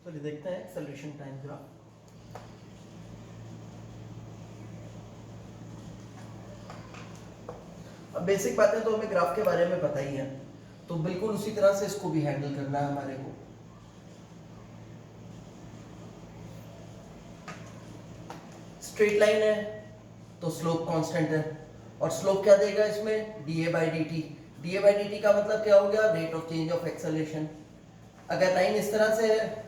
चलिए देखते हैं एक्सेलरेशन टाइम ग्राफ। अब बेसिक बातें तो हमें ग्राफ के बारे में पता ही है, तो बिल्कुल उसी तरह से इसको भी हैंडल करना है हमारे को। स्ट्रेट लाइन है तो स्लोप कांस्टेंट है, और स्लोप क्या देगा इसमें, d a by d T. D a by d T का मतलब क्या हो गया, rate of change of acceleration. अगर लाइन इस तरह से है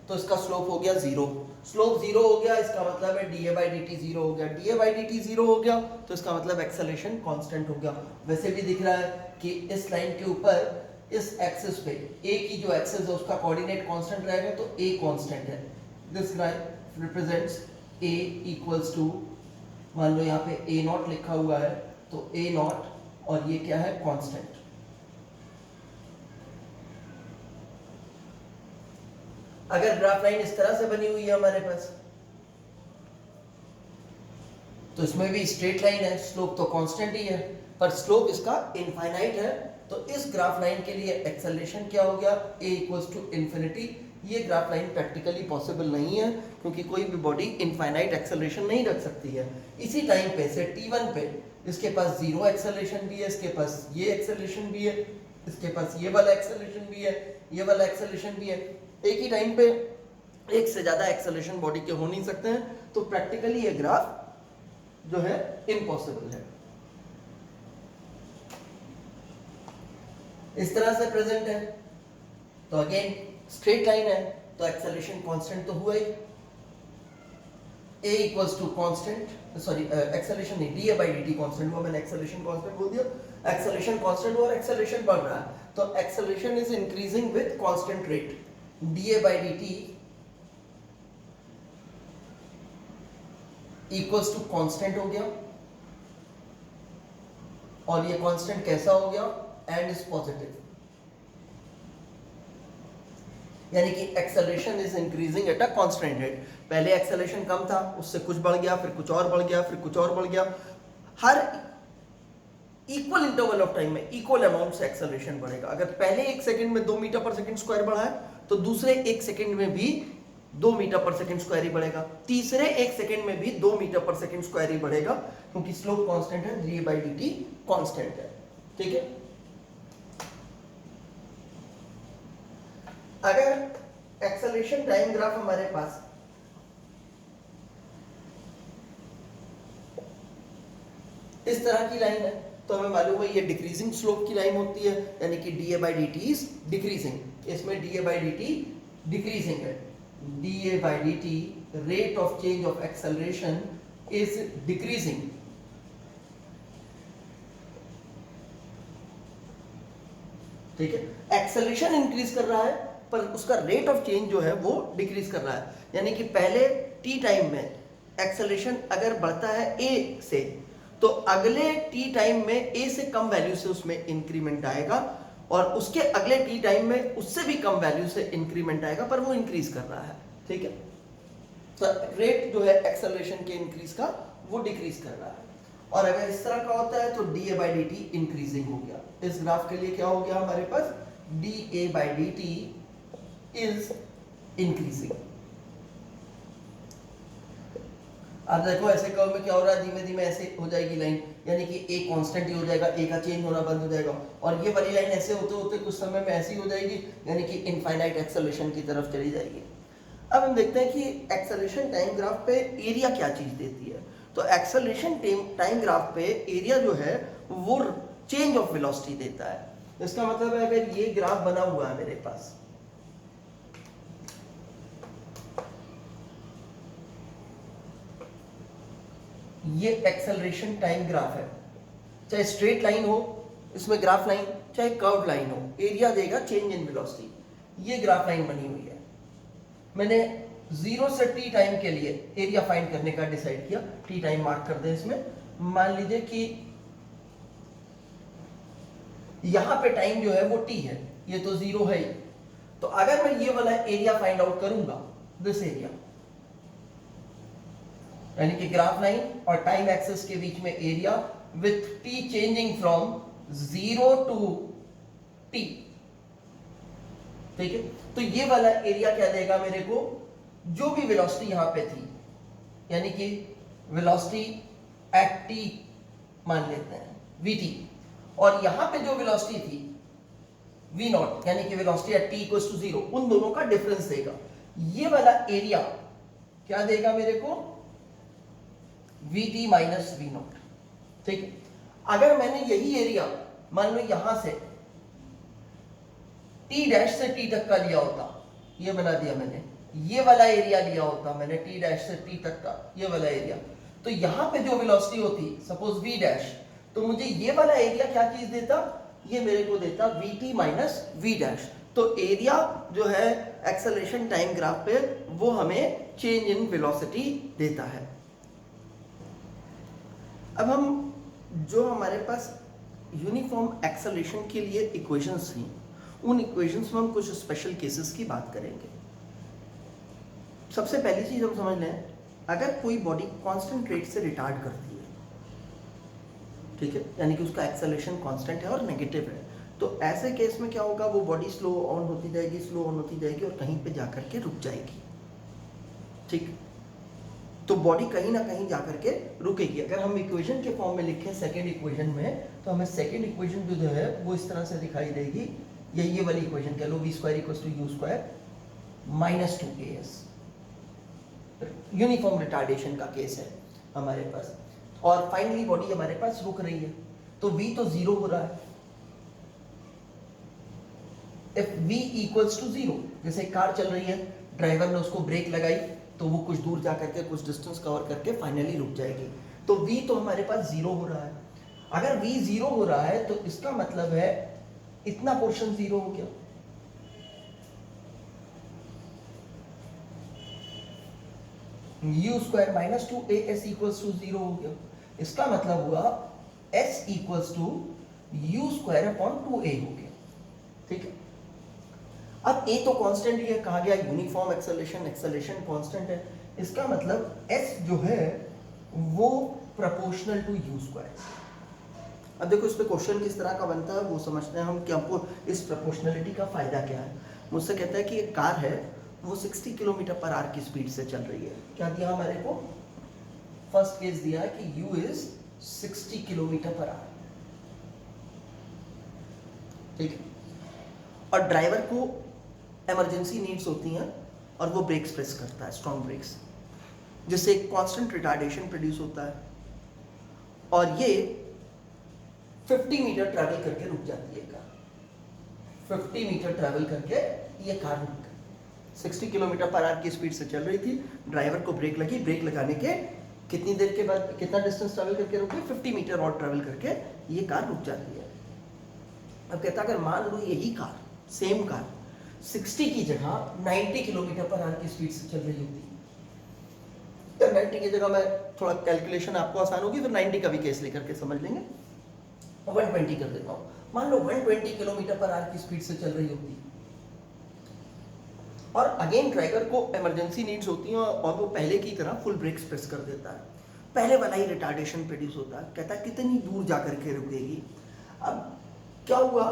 तो इसका स्लोप हो गया जीरो। स्लोप जीरो हो गया, इसका मतलब है d a by d T zero हो गया। D a by d T zero हो गया तो इसका मतलब एक्सेलरेशन कांस्टेंट हो गया। वैसे भी दिख रहा है कि इस लाइन के ऊपर इस एक्सिस पे ए की जो एक्सिस है उसका कोऑर्डिनेट कांस्टेंट रहेगा, तो ए कांस्टेंट है। This line represents a equals to, मान लो यहाँ पे ए नॉट लिखा हुआ है तो ए नॉट, और ये क्या है, कांस्टेंट। अगर ग्राफ लाइन इस तरह से बनी हुई है हमारे पास, तो इसमें भी स्ट्रेट लाइन है, स्लोप तो कांस्टेंट ही है, पर स्लोप इसका इनफाइनाइट है। तो इस ग्राफ लाइन के लिए एक्सेलरेशन क्या हो गया, a इक्वल्स टू इन्फिनिटी। ये ग्राफ लाइन प्रैक्टिकली पॉसिबल नहीं है, क्योंकि कोई भी बॉडी इनफाइनाइट एक्सेलरेशन नहीं रख सकती है। इसी टाइम पे से t1 पे इसके पास जीरो एक्सेलरेशन भी है, इसके पास ये एक्सेलरेशन भी है, इसके पास ये वाला एक्सेलरेशन भी है, ये वाला एक्सेलरेशन भी है। एक ही टाइम पे एक से ज्यादा एक्सेलरेशन बॉडी के हो नहीं सकते हैं, तो प्रैक्टिकली ये ग्राफ जो है इम्पॉसिबल है। इस तरह से प्रेजेंट है तो अगेन स्ट्रेट लाइन है तो एक्सेलरेशन कांस्टेंट तो हुआ ही। a equals to constant, sorry acceleration नहीं, d a by d t constant हुआ, मैंने एक्सेलरेशन कांस्टेंट बोल दिया। एक्सेलरेशन कांस्टेंट हुआ और एक्सेलरेशन बढ़ रहा है, तो acceleration is increasing with constant rate. D a by d t equals to constant हो गया, और ये कांस्टेंट कैसा हो गया, एंड इज पॉजिटिव, यानी कि acceleration is increasing at a constant rate. पहले एक्सेलरेशन कम था, उससे कुछ बढ़ गया, फिर कुछ और बढ़ गया, फिर कुछ और बढ़ गया। हर इक्वल इंटरवल ऑफ टाइम में इक्वल अमाउंट से एक्सेलरेशन बढ़ेगा। अगर पहले एक सेकंड में 2 मीटर पर सेकंड स्क्वायर बढ़ा है, तो दूसरे एक सेकंड में भी 2 मीटर पर सेकंड स्क्वायर ही बढ़ेगा, तीसरे एक सेकंड में भी 2 मीटर पर सेकंड स्क्वायर ही बढ़ेगा, क्योंकि स्लोप कांस्टेंट है, D by d t constant है। ठीक है, अगर एक्सेलरेशन टाइम ग्राफ हमारे पास इस तरह की लाइन है, तो हमें मालूम है ये डिक्रीजिंग स्लोप की लाइन होती है, यानी कि d a by d t is decreasing. इसमें d a by d t decreasing है, d a by d t rate of change of acceleration is decreasing. ठीक है, एक्सेलरेशन इंक्रीज कर रहा है पर उसका रेट ऑफ चेंज जो है वो डिक्रीज कर रहा है, यानी कि पहले टी टाइम में एक्सेलरेशन अगर बढ़ता है ए से, तो अगले टी टाइम में ए से कम वैल्यू से उसमें इंक्रीमेंट आएगा, और उसके अगले टी टाइम में उससे भी कम वैल्यू से इंक्रीमेंट आएगा, पर वो इंक्रीज कर रहा है। ठीक है, तो रेट जो है एक्सेलरेशन के इंक्रीज का वो डिक्रीज कर रहा है। और अगर इस तरह का होता है तो D a by d T increasing हो गया। इस ग्राफ के लिए क्या हो गया हमारे पास, d a by d t is increasing. अब देखो ऐसे कर्व में क्या हो रहा है, धीमे धीमे ऐसे हो जाएगी लाइन, यानी कि ए कांस्टेंट ही हो जाएगा, ए का चेंज होना बंद हो जाएगा, और ये वाली लाइन ऐसे होते होते कुछ समय में ऐसी हो जाएगी, यानी कि इनफाइनाइट एक्सेलरेशन की तरफ चली जाएगी। अब हम देखते हैं कि एक्सेलरेशन टाइम ग्राफ पे एरिया क्या चीज देती है। तो एक्सेलरेशन टाइम ग्राफ पे एरिया जो है वो चेंज ऑफ वेलोसिटी देता है। इसका मतलब है अगर ये ग्राफ बना हुआ है मेरे पास, ये एक्सेलरेशन टाइम ग्राफ है, चाहे स्ट्रेट लाइन हो इसमें ग्राफ लाइन, चाहे कर्व लाइन हो, एरिया देगा चेंज इन वेलोसिटी। ये ग्राफ लाइन बनी हुई है, मैंने 0 से टी टाइम के लिए एरिया फाइंड करने का डिसाइड किया। टी टाइम मार्क कर दें इसमें, मान लीजिए कि यहां पे टाइम जो है वो टी है, ये तो 0 है ही, तो अगर मैं ये वाला एरिया फाइंड आउट करूंगा, दिस एरिया, यानी कि ग्राफ लाइन और टाइम एक्सिस के बीच में area with t changing from 0 to t, ठीक है। तो ये वाला एरिया क्या देगा मेरे को, जो भी वेलोसिटी यहां पे थी, यानी कि वेलोसिटी एट टी मान लेते हैं vt, और यहां पे जो वेलोसिटी थी v नॉट, यानी कि velocity at t equals to 0, उन दोनों का डिफरेंस देगा। ये वाला एरिया क्या देगा मेरे को, vt माइनस v नॉट। ठीक है। अगर मैंने यही एरिया मान लो यहां से t डैश से t तक का लिया होता, ये बना दिया मैंने, ये वाला एरिया लिया होता मैंने t डैश से t तक का, ये वाला एरिया, तो यहां पे जो वेलोसिटी होती सपोज v डैश, तो मुझे ये वाला एरिया क्या चीज देता, ये मेरे को देता vt माइनस v डैश। तो एरिया जो है एक्सेलरेशन टाइम ग्राफ पे वो हमें चेंज इन वेलोसिटी देता है। अब हम जो हमारे पास यूनिफॉर्म एक्सेलरेशन के लिए इक्वेशंस थी, उन इक्वेशंस में हम कुछ स्पेशल केसेस की बात करेंगे। सबसे पहली चीज हम समझ लें, अगर कोई बॉडी कांस्टेंट रेट से रिटार्ड करती है, ठीक है, यानी कि उसका एक्सेलरेशन कांस्टेंट है और नेगेटिव है, तो ऐसे केस में क्या होगा, वो बॉडी स्लो ऑन होती जाएगी, स्लो ऑन होती जाएगी और कहीं पे जाकर के रुक जाएगी। ठीक, तो बॉडी कहीं ना कहीं जाकर के रुकेगी। अगर हम इक्वेशन के फॉर्म में लिखें सेकेंड इक्वेशन में, तो हमें सेकेंड इक्वेशन जो है वो इस तरह से दिखाई देगी, ये वाली इक्वेशन कह लो, v square equals to u square minus 2as। Uniform retardation का केस है हमारे पास, और फाइनली बॉडी हमारे पास रुक रही है, तो v तो 0 हो रहा है। इफ v इक्वल्स टू 0, जैसे कार चल रही है, ड्राइवर ने उसको ब्रेक लगाई, तो वो कुछ दूर जा करके कुछ डिस्टेंस कवर करके फाइनली रुक जाएगी। तो v तो हमारे पास 0 हो रहा है। अगर v 0 हो रहा है तो इसका मतलब है इतना पोर्शन 0 हो गया। u square minus 2as equals to 0 हो गया। इसका मतलब हुआ s equals to u square upon 2a हो गया। ठीक है। अब a तो कांस्टेंट ही है, कहा गया यूनिफॉर्म एक्सेलरेशन, एक्सेलरेशन कांस्टेंट है, इसका मतलब s जो है वो प्रोपोर्शनल टू u स्क्वायर। अब देखो इस पे क्वेश्चन किस तरह का बनता है वो समझते हैं हम कि हमको इस प्रोपोर्शनलिटी का फायदा क्या है। मुझसे कहता है कि एक कार है, वो 60 किलोमीटर पर आवर की स्पीड से चल रही है। क्या दिया हमारे को, फर्स्ट केस दिया है कि u is 60 kilometre per hour. ठीक है। और ड्राइवर को इमरजेंसी नीड्स होती हैं और वो ब्रेक्स प्रेस करता है, स्ट्रॉन्ग ब्रेक्स, जिससे एक कांस्टेंट रिटार्डेशन प्रोड्यूस होता है, और ये 50 मीटर ट्रैवल करके रुक जाती है कार। 50 मीटर ट्रैवल करके ये कार रुक गई। 60 किलोमीटर पर आवर की स्पीड से चल रही थी, ड्राइवर को ब्रेक लगी, ब्रेक लगाने के कितनी देर के बाद कितना डिस्टेंस ट्रैवल करके रुकी, 50 मीटर और ट्रैवल करके ये कार रुक जाती है। अब कहता अगर मान लो यही कार, सेम कार 60 की जगह 90 किलोमीटर पर आवर की स्पीड से चल रही होती, तो 90 की जगह मैं थोड़ा कैलकुलेशन आपको आसान होगी, फिर 90 का भी केस लेकर के समझ लेंगे, 120 कर देता हूं। मान लो 120 किलोमीटर पर आवर की स्पीड से चल रही होती, और अगेन ड्राइवर को इमरजेंसी नीड्स होती हैं और वो पहले की तरह फुल ब्रेक्स प्रेस कर देता है, पहले वाला ही रिटार्डेशन प्रोड्यूस होता है। कहता है कितनी दूर जाकर के रुकेगी। अब क्या हुआ,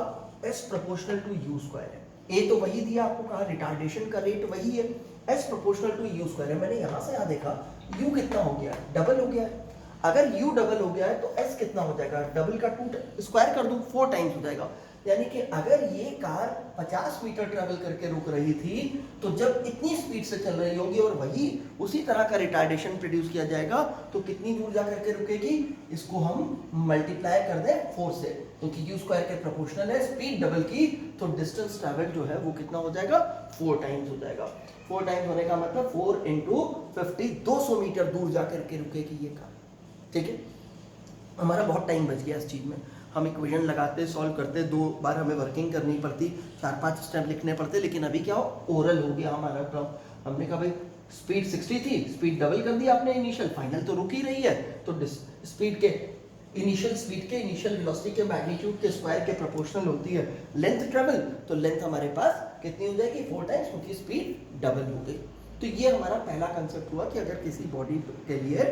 s proportional to u square है, a तो वही दिया आपको, कहा रिटार्डेशन का रेट वही है, s proportional to u square है। मैंने यहां से यहां देखा u कितना हो गया, डबल हो गया है। अगर u डबल हो गया है तो s कितना हो जाएगा, डबल का 2 स्क्वायर कर दूं 4 टाइम्स हो जाएगा। यानी कि अगर ये कार 50 मीटर ट्रैवल करके रुक रही थी, तो जब इतनी स्पीड से चल रही होगी और वही उसी तरह का रिटार्डेशन प्रोड्यूस किया जाएगा, तो कितनी दूर जा करके रुकेगी, इसको हम मल्टीप्लाई कर दें 4 से, क्योंकि u स्क्वायर के प्रोपोर्शनल है, स्पीड डबल की तो डिस्टेंस ट्रैवल जो है वो कितना हो जाएगा, 4 टाइम्स हो जाएगा। 4 टाइम्स होने का मतलब 4 इंटू 50, 200 मीटर दूर जा करके रुकेगी ये कार। ठीक है। हमारा बहुत टाइम बच गया इस चीज में, हम इक्वेशन लगाते, सॉल्व करते, 2 बार हमें वर्किंग करनी पड़ती, 4-5 स्टेप लिखने पड़ते, लेकिन अभी क्या हो, ओरल हो गया हमारा टर्म। हमने कहा भाई स्पीड 60 थी, स्पीड डबल कर दिया आपने, इनिशियल फाइनल तो रुक ही रही है, तो स्पीड के इनिशियल स्पीड के इनिशियल वेलोसिटी के मैग्नीट्यूड के स्क्वायर के प्रोपोर्शनल होती है लेंथ ट्रेवल, तो लेंथ हमारे पास कितनी हो जाएगी, 4 टाइम्स, क्योंकि स्पीड डबल हो गई। तो ये हमारा पहला कंसेप्ट हुआ कि अगर किसी बॉडी के लिए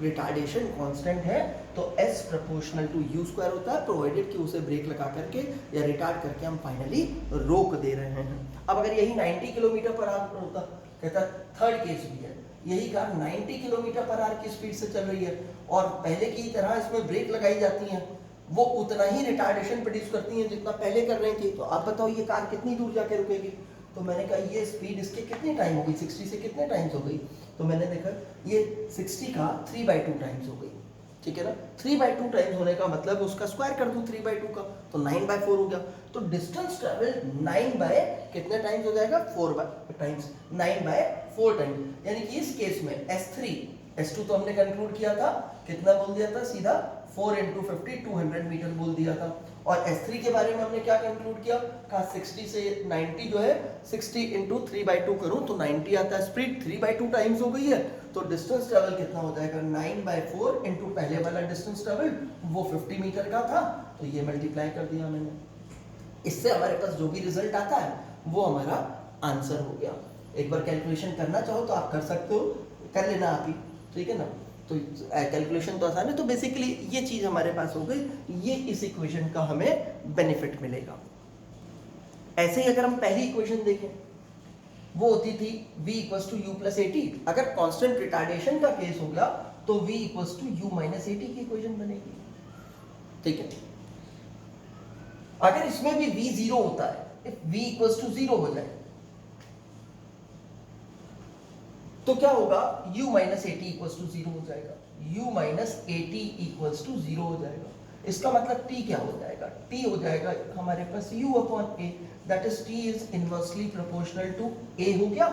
रिटार्डेशन कांस्टेंट है तो s proportional to u square होता है, प्रोवाइडेड कि उसे ब्रेक लगा करके या रिटार्ड करके हम फाइनली रोक दे रहे हैं। अब अगर यही 90 किलोमीटर पर आवर होता, कहता थर्ड केस भी है, यही कार 90 किलोमीटर पर आवर की स्पीड से चल रही है और पहले की तरह इसमें ब्रेक लगाई जाती है, वो उतना ही रिटार्डेशन प्रोड्यूस करती हैं जितना पहले कर रही थी, तो आप बताओ ये कार कितनी दूर जाके रुकेगी। तो मैंने कहा ये स्पीड इसके कितने टाइम हो गई, 60 से कितने टाइम्स हो गई, तो मैंने देखा ये 60 का 3/2 टाइम्स हो गई, ठीक है ना। 3/2 टाइम्स होने का मतलब उसका स्क्वायर कर दूं 3/2 का, तो 9/4 हो गया। तो डिस्टेंस ट्रेवल 9 बाय कितने टाइम्स हो जाएगा, 4 टाइम्स, 9/4 टाइम्स। यानी कि इस केस में S3 S2 तो हमने कंक्लूड किया था, कितना बोल दिया था, सीधा 4 × 50 200 मीटर बोल दिया था। और S3 के बारे में हमने क्या कंक्लूड किया, कहा 60 से 90 जो है 60 × 3/2 करूं तो 90 आता है, स्पीड 3/2 टाइम्स हो गई है, तो डिस्टेंस ट्रेवल कितना हो जाएगा, 9/4 × पहले वाला डिस्टेंस ट्रेवल वो 50 मीटर का था, तो ये मल्टीप्लाई कर दिया मैंने। इससे हमारे पास जो भी रिजल्ट आता है वो हमारा आंसर हो गया। एक बार कैलकुलेशन करना चाहो तो आप कर सकते हो, कर लेना आप ही, ठीक है ना। तो कैलकुलेशन तो आसान है। तो बेसिकली ये चीज हमारे पास हो गई, ये इस इक्वेशन का हमें बेनिफिट मिलेगा। ऐसे ही अगर हम पहली इक्वेशन देखें, वो होती थी v = u + at। अगर कांस्टेंट रिटार्डेशन का केस हो गया तो v = u - at की इक्वेशन बनेगी, ठीक है। अगर इसमें भी v 0 होता है, if v = 0 हो जाए तो क्या होगा, u - at = 0 हो जाएगा, u - at = 0 हो जाएगा। इसका मतलब t क्या हो जाएगा, t हो जाएगा हमारे पास u/a, that is t is inversely proportional to a हो गया,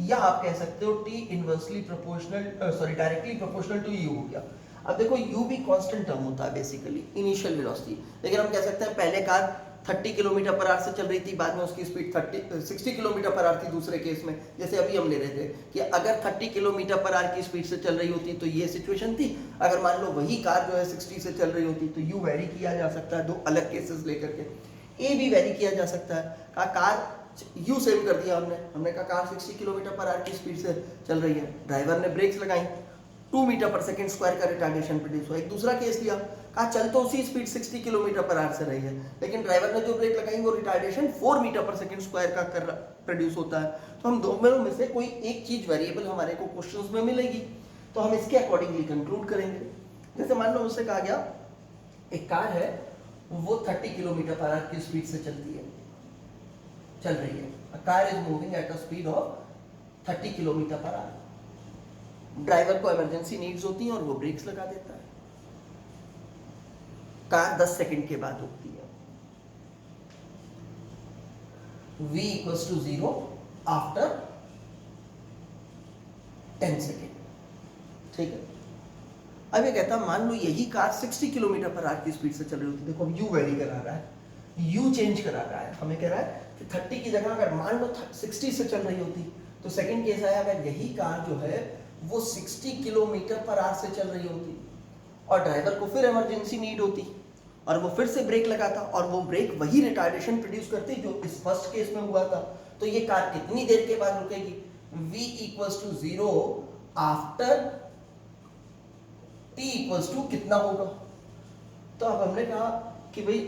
या आप कह सकते हो t inversely proportional directly proportional to u हो गया। अब देखो u भी कांस्टेंट टर्म होता है बेसिकली, इनिशियल वेलोसिटी, लेकिन हम कह सकते हैं पहले कार 30 किलोमीटर पर आवर से चल रही थी, बाद में उसकी स्पीड 60 किलोमीटर पर आवर थी दूसरे केस में, जैसे अभी हम ले रहे थे कि अगर 30 किलोमीटर पर आवर की स्पीड से चल रही होती तो ये सिचुएशन थी। अगर मान लो वही कार जो है 60 से चल रही होती तो यू वेरी किया जा सकता है, दो अलग केसेस लेकर के। ए भी वेरी किया जा सकता है, कहा कार यू सेम कर दिया हमने कहा कार 60 किलोमीटर पर आवर की स्पीड से चल रही है, ड्राइवर ने ब्रेक्स लगाई, 2 मीटर पर सेकंड स्क्वायर का रिटार्डेशन प्रोड्यूस हुआ। एक दूसरा केस लिया, कहा चल तो उसी स्पीड 60 किलोमीटर पर आवर से रही है, लेकिन ड्राइवर ने जो ब्रेक लगाई वो retardation 4 metre per second square का प्रोड्यूस होता है। तो हम दोनों में से कोई एक चीज वेरिएबल हमारे को क्वेश्चंस में मिलेगी, तो हम इसके अकॉर्डिंगली कंक्लूड करेंगे। जैसे मान लो मुझसे कहा गया एक कार है, वो 30 किलोमीटर पर आवर की स्पीड से चल रही है, car is moving at a speed of 30 kilometre per hour. Driver को इमरजेंसी नीड्स होती हैं और वो ब्रेक्स लगा देता है, कार 10 सेकंड के बाद रुकती है। v = 0 आफ्टर 10 सेकेंड, ठीक है। अब ये कहता है मान लो यही कार 60 किलोमीटर पर आवर की स्पीड से चल रही होती, देखो यू वेरी करा रहा है, यू चेंज करा रहा है, हमें कह रहा है कि 30 की जगह अगर मान लो 60 से चल रही होती, तो सेकंड केस आया अगर यही कार जो है वो 60 किलोमीटर पर आवर से चल रही होती और ड्राइवर को फिर इमरजेंसी नीड होती और वो फिर से ब्रेक लगाता और वो ब्रेक वही रिटार्डेशन प्रोड्यूस करती जो इस फर्स्ट केस में हुआ था, तो ये कार कितनी देर के बाद रुकेगी, v = 0 आफ्टर t = कितना होगा। तो अब हमने कहा कि भाई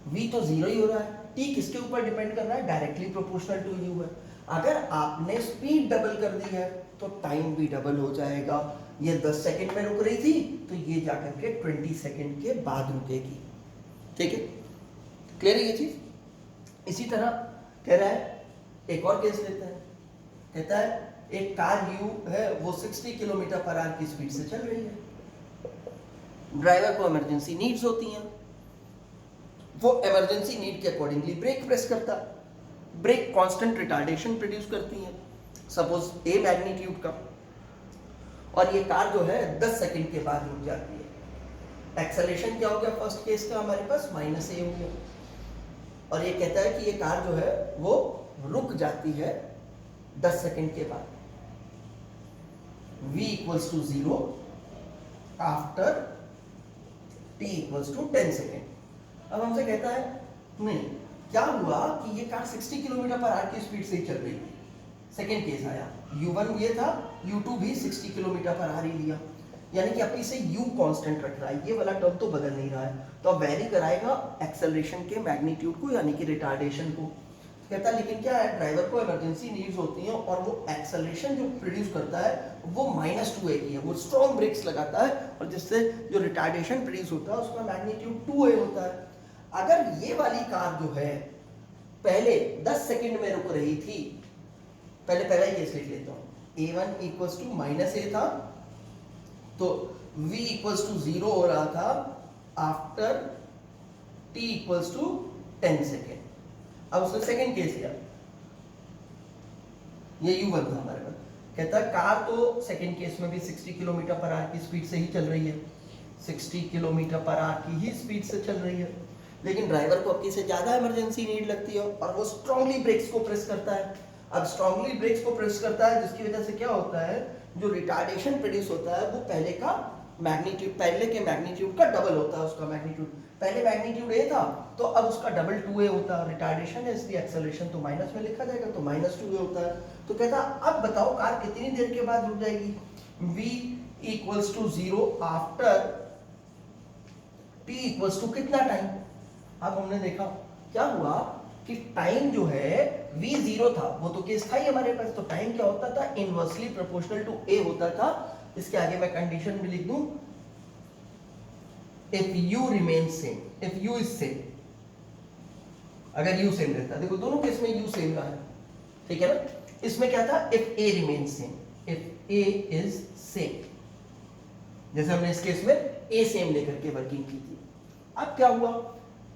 v तो 0 ही हो रहा है, t किसके ऊपर डिपेंड कर रहा है, डायरेक्टली प्रोपोर्शनल टू u है। अगर आपने स्पीड डबल कर दी है तो टाइम भी डबल हो जाएगा, ये 10 सेकंड में रुक रही थी तो ये जाकर के 20 सेकंड के बाद रुकेगी, ठीक है। क्लियर है ये चीज। इसी तरह कह रहा है एक और केस लेते हैं, कहता है एक कार यू है वो 60 किलोमीटर पर आवर की स्पीड से चल रही है, ड्राइवर को इमरजेंसी नीड्स होती हैं, वो इमरजेंसी नीड के अकॉर्डिंगली ब्रेक प्रेस करता है, ब्रेक कांस्टेंट रिटार्डेशन प्रोड्यूस करती है सपोज ए मैग्नीट्यूड का, और ये कार जो है 10 सेकंड के बाद रुक जाती है। एक्सेलरेशन क्या हो गया फर्स्ट केस का हमारे पास -a हो गया, और ये कहता है कि ये कार जो है वो रुक जाती है 10 सेकंड के बाद। v = 0 after t = 10 second. अब हमसे कहता है नहीं क्या हुआ कि ये कार 60 किलोमीटर पर आवर की स्पीड से ही चल रही थी, सेकेंड केस आया, u1 ये था, u2 भी 60 किलोमीटर पर आवर ही लिया, यानी कि अपनी से u कांस्टेंट रख रहा है, ये वाला टर्म तो बदल नहीं रहा है, तो अब वेरी कराएगा एक्सेलरेशन के मैग्नीट्यूड को यानी कि रिटार्डेशन को। कहता है लेकिन क्या है, ड्राइवर को इमरजेंसी नीड्स होती हैं और वो एक्सेलरेशन जो प्रोड्यूस करता है वो -2a की है, वो स्ट्रॉन्ग ब्रेक्स लगाता है और जिससे जो रिटार्डेशन प्रोड्यूस होता है उसका मैग्नीट्यूड 2a होता है। अगर ये वाली कार जो है पहले 10 सेकंड में रुक रही थी, पहले पहला ही केस लिख लेता हूँ, a1 इक्वल्स टू -a था, तो v इक्वल्स टू 0 हो रहा था after t equals to 10 second. अब उसने सेकेंड केस लिया, ये u1 था हमारे पास, कहता है कार तो सेकेंड केस में भी 60 किलोमीटर पर आवर की स्पीड से ही चल रही है, 60 किलोमीटर पर आवर की ही स्पीड से चल रही है, लेकिन ड्राइवर को अपनी से ज्यादा इमरजेंसी नीड लगती है और वो स्ट्रांगली ब्रेक्स को प्रेस करता है। अब स्ट्रांगली ब्रेक्स को प्रेस करता है जिसकी वजह से क्या होता है, जो रिटार्डेशन प्रोड्यूस होता है वो पहले का मैग्नीट्यूड, पहले के मैग्नीट्यूड का डबल होता है, उसका मैग्नीट्यूड पहले मैग्नीट्यूड a था तो अब उसका डबल 2a होता है, रिटार्डेशन है इसलिए एक्सेलरेशन तो माइनस में लिखा जाएगा तो -2a होता है। तो कहता अब बताओ कार कितनी देर के बाद रुक जाएगी, v equals to 0 after t equals to कितना टाइम। अब हमने देखा क्या हुआ कि टाइम जो है v0 था, वो तो केस था ही हमारे पास, तो टाइम क्या होता था, इनवर्सली प्रोपोर्शनल टू a होता था। इसके आगे मैं कंडीशन भी लिख दूं, if u remains same, if u is same, अगर u सेम रहता, देखो दोनों केस में u सेम रहा है, ठीक है ना। इसमें क्या था, if a remains same, if a is same, जैसे हमने इस केस में a सेम लेकर के वर्किंग की थी। अब क्या हुआ,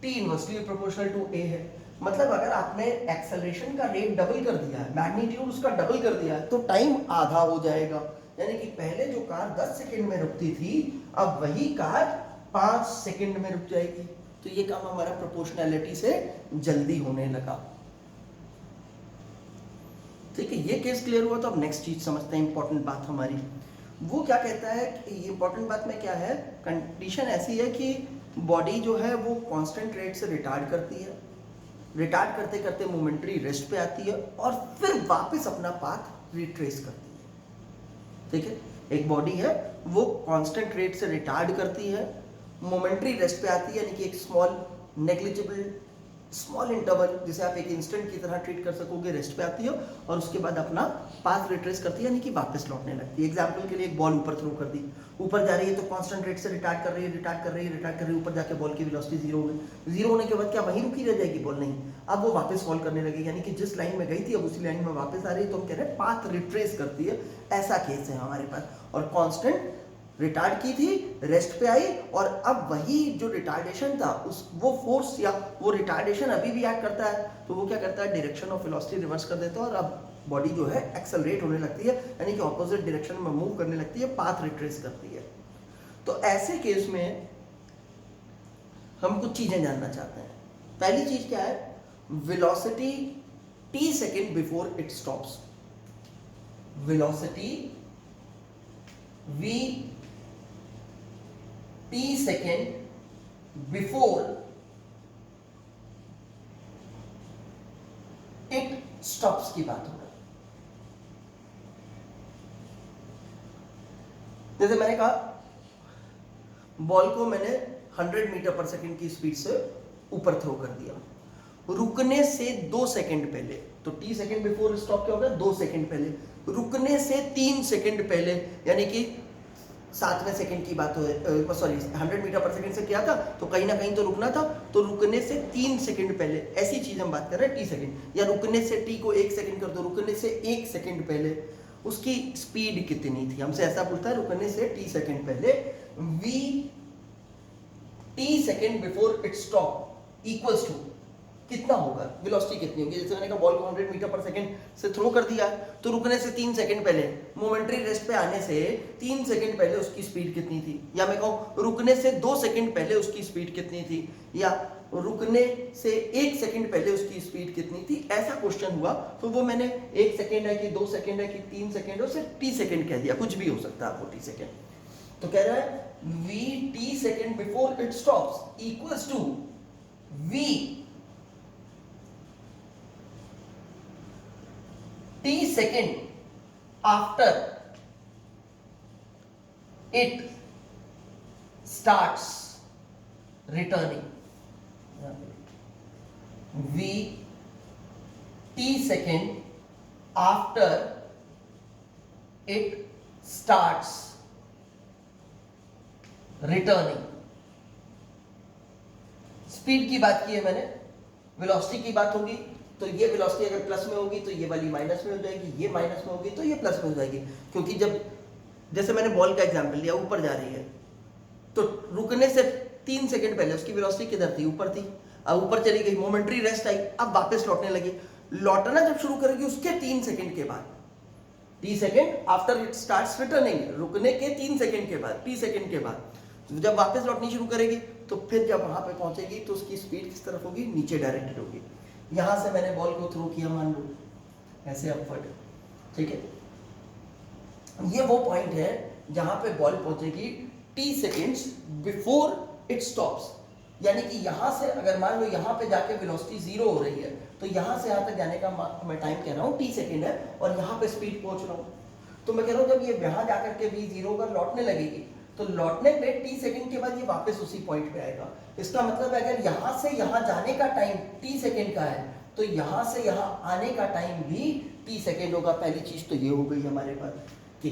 t inversely proportional to a है, मतलब अगर आपने एक्सेलरेशन का रेट डबल कर दिया है, मैग्नीट्यूड उसका डबल कर दिया है, तो टाइम आधा हो जाएगा, यानी कि पहले जो कार 10 सेकंड में रुकती थी अब वही कार 5 सेकंड में रुक जाएगी। तो ये काम हमारा प्रोपोर्शनैलिटी से जल्दी होने लगा। ठीक है, ये केस क्लियर हुआ। तो अब नेक्स्ट चीज समझते हैं, इंपॉर्टेंट बात हमारी वो क्या कहता है कि इंपॉर्टेंट बात में क्या है, कंडीशन ऐसी है कि बॉडी जो है वो कांस्टेंट रेट से रिटार्ड करती है, रिटार्ड करते करते मोमेंटरी रेस्ट पे आती है और फिर वापस अपना पाथ रिट्रेस करती है। ठीक है, एक बॉडी है वो कांस्टेंट रेट से रिटार्ड करती है, मोमेंटरी रेस्ट पे आती है, यानी कि एक स्मॉल नेग्लिजिबल स्मॉल इंटरवल जिसे आप एक इंस्टेंट की तरह ट्रीट कर सकोगे, रेस्ट पे आती है और उसके बाद अपना पाथ रिट्रेस करती है, यानी कि वापस लौटने लगती है। एग्जांपल के लिए एक बॉल ऊपर थ्रो कर दी, ऊपर जा रही है तो कांस्टेंट रेट से रिटार्ड कर रही है, रिटार्ड कर रही है, रिटार्ड कर रही है, ऊपर जाके बॉल की वेलोसिटी 0 हो गई। 0 होने के बाद क्या वहीं रुकी रह जाएगी बॉल? नहीं, अब वो वापस फॉल करने लगी, यानी कि जिस लाइन में गई थी अब उसी लाइन में वापस आ रही है, तो हम कह रहे हैं पाथ रिट्रेस करती है। ऐसा केस है हमारे पास, और कांस्टेंट रिटार्ड की थी, रेस्ट पे आई, और अब वही जो रिटार्डेशन था उस वो फोर्स या वो रिटार्डेशन अभी भी एक्ट करता है, तो वो क्या करता है, डायरेक्शन ऑफ वेलोसिटी रिवर्स कर देता है और अब बॉडी जो है एक्सेलरेट होने लगती है, यानी कि ऑपोजिट डायरेक्शन में मूव करने लगती है, पाथ रिट्रेस करती है। तो ऐसे केस में हम कुछ चीजें जानना चाहते हैं। पहली चीज क्या है, velocity t second before it stops, velocity v t second before it stops की बात होगा। जैसे मैंने कहा बॉल को मैंने 100 मीटर पर सेकेंड की स्पीड से ऊपर थ्रो कर दिया, रुकने से 2 सेकेंड पहले, तो t सेकेंड बिफोर स्टॉप क्या होगा, 2 सेकेंड पहले, रुकने से 3 सेकेंड पहले, यानी कि 7वें सेकंड की बात हो, सॉरी 100 मीटर पर सेकंड से किया था तो कहीं ना कहीं तो रुकना था, तो रुकने से 3 सेकंड पहले, ऐसी चीज हम बात कर रहे हैं t सेकंड, या रुकने से t को 1 सेकंड कर दो, रुकने से 1 सेकंड पहले उसकी स्पीड कितनी थी, हमसे ऐसा पूछता है, रुकने से t सेकंड पहले v t second before it stop equals to कितना होगा, वेलोसिटी कितनी होगी। जैसे मैंने कहा बॉल को 100 मीटर पर सेकंड से थ्रो कर दिया, तो रुकने से 3 सेकंड पहले, मोमेंटरी रेस्ट पे आने से 3 सेकंड पहले उसकी स्पीड कितनी थी, या मैं कहूँ रुकने से 2 सेकंड पहले उसकी स्पीड कितनी थी, या रुकने से 1 सेकंड पहले उसकी स्पीड कितनी थी। ऐसा क्वेश्चन हुआ तो वो मैंने 1 सेकंड है कि 2 सेकंड है कि 3 सेकंड है, उसे t सेकंड कह दिया, कुछ भी हो सकता है वो t सेकंड। तो कह रहा है v t second before it stops equals to v t second after it starts returning, v t second after it starts returning. Speed की बात की है मैंने, वेलोसिटी की बात होगी तो ये वेलोसिटी अगर प्लस में होगी तो ये वाली माइनस में हो जाएगी, ये माइनस में होगी तो ये प्लस में हो जाएगी, क्योंकि जब जैसे मैंने बॉल का एग्जांपल लिया, ऊपर जा रही है तो रुकने से 3 सेकंड पहले उसकी वेलोसिटी किधर थी, ऊपर थी, अब ऊपर चली गई, मोमेंट्री रेस्ट आई, अब वापस लौटने लगी। लौटना जब शुरू करेगी उसके 3 सेकंड के बाद, T second after it starts returning, रुकने के 3 सेकंड के बाद, टी सेकंड के बाद जब वापस लौटनी शुरू करेगी तो फिर जब वहां पे पहुंचेगी तो उसकी स्पीड किस तरफ होगी, नीचे डायरेक्टेड होगी। यहां से मैंने बॉल को थ्रो किया, मान लो ऐसे अपवर्ड, ठीक है, ये वो पॉइंट है जहां पे बॉल पहुंचेगी T seconds before it stops, यानी कि यहां से अगर मान लो यहां पे जाके वेलोसिटी 0 हो रही है तो यहां से यहां तक जाने का मैं टाइम कह रहा हूं टी सेकंड है और यहां पे स्पीड पहुंच रहा हूं, तो मैं कह रहा हूं जब ये यहां जाकर के v 0 पर लौटने लगेगी तो लौटने पे टी सेकंड के बाद ये वापस उसी पॉइंट पे आएगा। इसका मतलब अगर यहां से यहां जाने का टाइम टी सेकंड का है तो यहां से यहां आने का टाइम भी टी सेकंड होगा। पहली चीज तो ये हो गई हमारे पास कि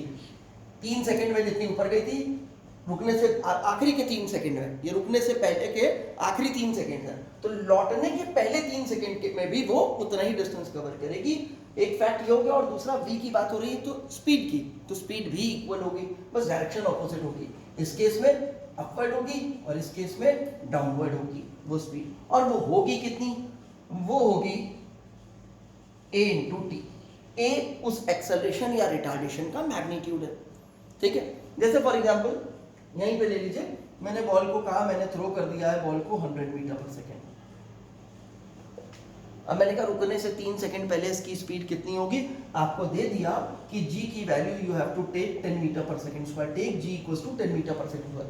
3 सेकंड में जितनी ऊपर गई थी, रुकने से आखिरी के 3 सेकंड है, ये रुकने से पहले के आखिरी 3 सेकंड है, तो लौटने के पहले 3 सेकंड में भी वो उतना ही डिस्टेंस कवर करेगी। एक फैक्ट ये हो गया, और दूसरा v की बात हो रही है तो स्पीड की, तो स्पीड भी इक्वल होगी, बस डायरेक्शन ऑपोजिट होगी। इस केस में अपवर्ड होगी और इस केस में डाउनवर्ड होगी वो स्पीड, और वो होगी कितनी, वो होगी a इंटू टी। a उस एक्सेलरेशन या रिटार्डेशन का मैग्नीट्यूड है, ठीक है। जैसे फॉर एग्जांपल यहीं पे ले लीजिए, मैंने बॉल को कहा, मैंने थ्रो कर दिया है बॉल को 100 मीटर पर सेकेंड, अब मैंने कहा रुकने से 3 सेकंड पहले इसकी स्पीड कितनी होगी, आपको दे दिया कि g की value you have to take 10 metre per second square, take g equals to 10 metre per second square.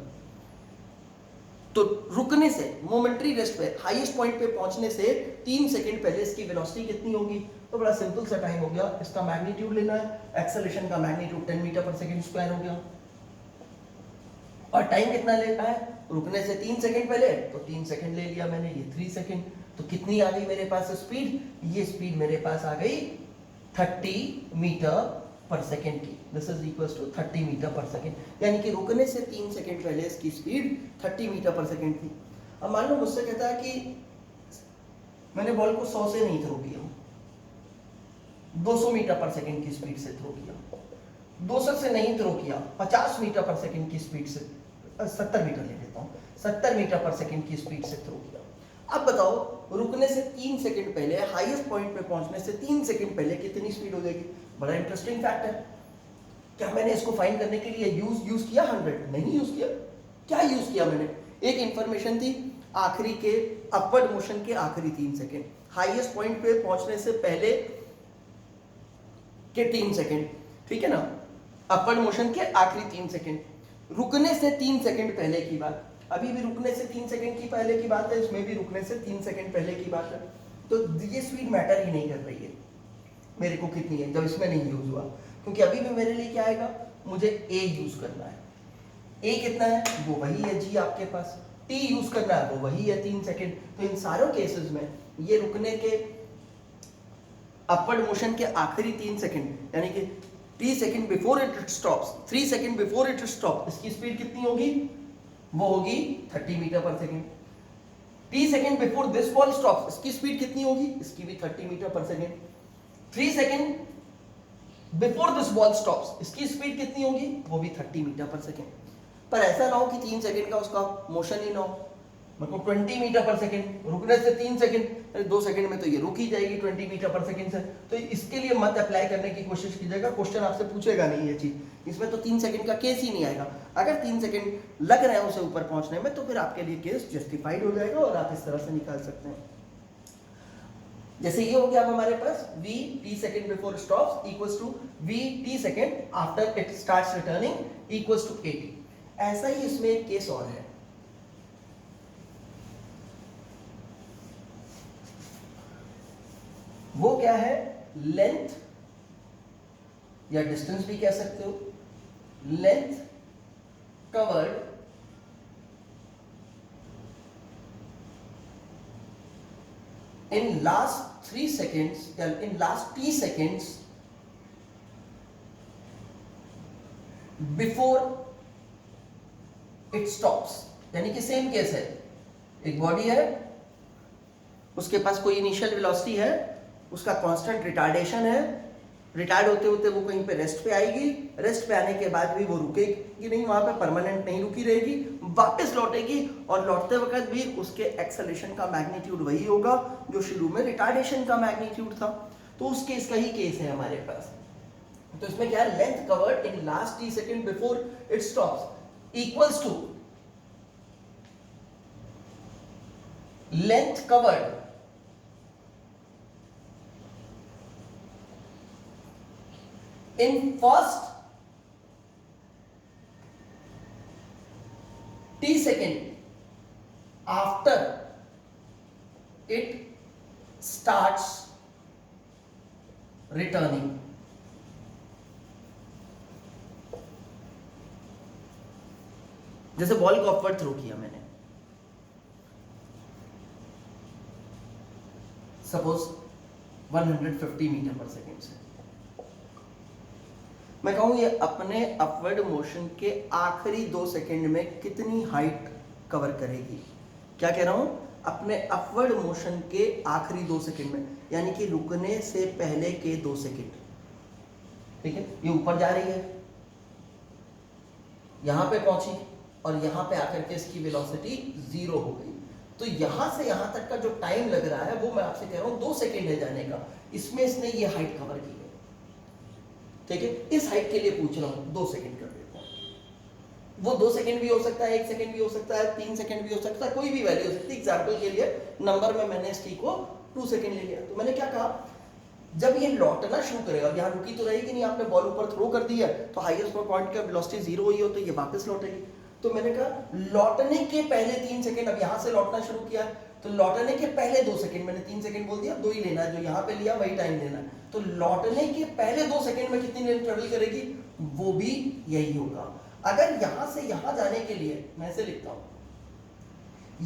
तो रुकने से मोमेंट्री रेस्ट पे हाईएस्ट पॉइंट पे पहुंचने से 3 सेकंड पहले इसकी वेलोसिटी कितनी होगी, तो बड़ा सिंपल सा टाइम हो गया, इसका मैग्नीट्यूड लेना है, एक्सेलरेशन का magnitude 10 metre per second square हो गया, और टाइम कितना लेता है, रुकने से 3 सेकंड पहले, तो 3 सेकंड ले लिया मैंने, ये 3 सेकंड, तो कितनी आ गई मेरे पास स्पीड, ये स्पीड मेरे पास आ गई 30 मीटर पर सेकंड की, this is equals to 30 metre per second, यानी कि रुकने से 3 सेकंड पहले इसकी स्पीड 30 मीटर पर सेकंड थी। अब मान लो मुझसे कहता है कि मैंने बॉल को 100 से नहीं थ्रो किया, 200 मीटर पर सेकंड की स्पीड से थ्रो किया, 200 से नहीं थ्रो किया, 50 मीटर पर सेकंड की स्पीड से, 70 मीटर ले लेता हूँ, 70 मीटर पर सेकंड की स्पीड से थ्रो किया। अब बताओ रुकने से 3 सेकंड पहले, हाईएस्ट पॉइंट पे पहुंचने से 3 सेकंड पहले कितनी स्पीड हो जाएगी। बड़ा इंटरेस्टिंग फैक्ट है। क्या मैंने इसको फाइंड करने के लिए यूज किया 100? नहीं यूज किया। क्या यूज किया मैंने, एक इंफॉर्मेशन थी आखिरी के अपवर्ड मोशन के आखिरी 3 सेकंड, हाईएस्ट पॉइंट पे पहुंचने से पहले के 3 सेकंड, ठीक है ना, अपवर्ड मोशन के आखिरी 3 सेकंड, रुकने से 3 सेकंड पहले की बात, अभी भी रुकने से 3 सेकंड की पहले की बात है, इसमें भी रुकने से 3 सेकंड पहले की बात है, तो ये स्पीड मैटर ही नहीं कर रही है मेरे को कितनी है जब इसमें नहीं यूज हुआ, क्योंकि अभी भी मेरे लिए क्या आएगा, मुझे a यूज करना है, a कितना है वो वही है g आपके पास, t यूज करना है वो वही है 3 सेकंड। तो इन सारों केसेस में ये रुकने के अपवर्ड मोशन के आखिरी 3 सेकंड, यानी कि 3 second before it stops, 3 second before it stop, इसकी स्पीड कितनी होगी, वो होगी 30 metre per second. 3 second before this ball stops, इसकी स्पीड कितनी होगी, इसकी भी 30 metre per second. 3 second before this ball stops, इसकी स्पीड कितनी होगी, वो भी 30 मीटर पर सेकंड। पर ऐसा ना हो कि 3 सेकंड का उसका मोशन ही ना हो, मतलब 20 मीटर पर सेकंड, रुकने से 3 सेकंड, 2 सेकंड में तो ये रुक ही जाएगी 20 मीटर पर सेकंड से, तो इसके लिए मत अप्लाई करने की कोशिश कीजिएगा, क्वेश्चन आपसे पूछेगा नहीं ये चीज, इसमें तो 3 सेकंड का केस ही नहीं आएगा। अगर 3 सेकंड लग रहे हैं उसे ऊपर पहुंचने में, तो फिर आपके लिए केस जस्टिफाइड हो जाएगा और आप इस तरह से निकाल सकते हैं। जैसे ये हो गया अब हमारे पास v t second before stops equals to v t second after it starts returning equals to at। ऐसा ही इसमें एक केस और है, वो क्या है, लेंथ या डिस्टेंस भी कह सकते हो, length covered in last 3 seconds या in last t seconds before it stops। यानी कि सेम केस है, एक बॉडी है, उसके पास कोई इनिशियल वेलोसिटी है, उसका कांस्टेंट रिटार्डेशन है, रिटार्ड होते होते वो कहीं पे रेस्ट पे आएगी, रेस्ट पे आने के बाद भी वो रुकेगी नहीं, वहां पे परमानेंट नहीं रुकी रहेगी, वापस लौटेगी और लौटते वक्त भी उसके एक्सेलरेशन का मैग्नीट्यूड वही होगा जो शुरू में रिटार्डेशन का मैग्नीट्यूड था। तो उस केस का ही केस है हमारे पास। तो इसमें क्या है, length covered in last t second before it stops equals to length covered in first t second after it starts returning। जैसे बॉल को अपवर्ड थ्रो किया मैंने, सपोज 150 मीटर पर सेकेंड से, मैं कहूं ये अपने अपवर्ड मोशन के आखिरी 2 सेकंड में कितनी हाइट कवर करेगी। क्या कह रहा हूं, अपने अपवर्ड मोशन के आखिरी 2 सेकंड में, यानी कि रुकने से पहले के 2 सेकंड। ठीक है, ये ऊपर जा रही है, यहां पे पहुंची और यहां पे आकर के इसकी वेलोसिटी 0 हो गई। तो यहां से यहां तक का जो टाइम लग रहा है वो मैं आपसे कह रहा हूं 2 सेकंड है जाने का, इसमें इसने ये हाइट कवर की है। ठीक है, इस हाइट के लिए पूछ रहा हूं, 2 सेकंड कर देता हूं। वो 2 सेकंड भी हो सकता है, 1 सेकंड भी हो सकता है, 3 सेकंड भी हो सकता है, कोई भी वैल्यू हो सकती है। एग्जांपल के लिए नंबर में मैंने इस टी को 2 सेकंड ले लिया। तो मैंने क्या कहा, जब ये लौटना शुरू करेगा, यहां रुकी तो रहेगी नहीं, आपने बॉल ऊपर थ्रो कर दिया तो हाईएस्ट पॉइंट का वेलोसिटी 0 हुई हो तो ये वापस लौटेगी। तो मैंने कहा लौटने के पहले 3 सेकंड, अब यहां से लौटना शुरू किया तो लौटने के पहले 2 सेकंड, मैंने 3 सेकंड बोल दिया, 2 ही लेना है, जो यहां पे लिया वही टाइम लेना है। तो लौटने के पहले 2 सेकंड में कितनी लेंथ ट्रेवल करेगी, वो भी यही होगा। अगर यहां से यहां जाने के लिए, मैं ऐसे लिखता हूं,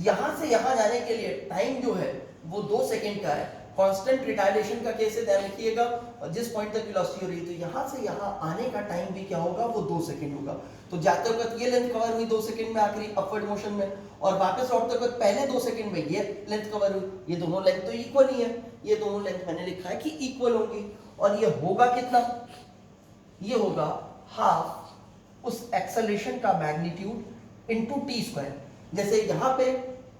यहां से यहां जाने के लिए टाइम जो है वो 2 सेकंड का है। कांस्टेंट रिटार्डेशन का केस है, ध्यान रखिएगा, और जिस पॉइंट तक वेलोसिटी हो रही है तो यहां से यहां आने का टाइम भी क्या होगा, वो 2 सेकंड होगा। तो जाते वक्त ये लेंथ कवर हुई 2 सेकंड में आखिरी अपवर्ड मोशन में, और वापस लौटते वक्त पहले 2 सेकंड में ये लेंथ कवर हुई। ये दोनों लेंथ तो इक्वल ही है, ये दोनों लेंथ मैंने लिखा है कि इक्वल होंगी, और ये होगा कितना, ये होगा हाफ उस एक्सेलरेशन का मैग्नीट्यूड इनटू टी स्क्वायर। जैसे यहां पे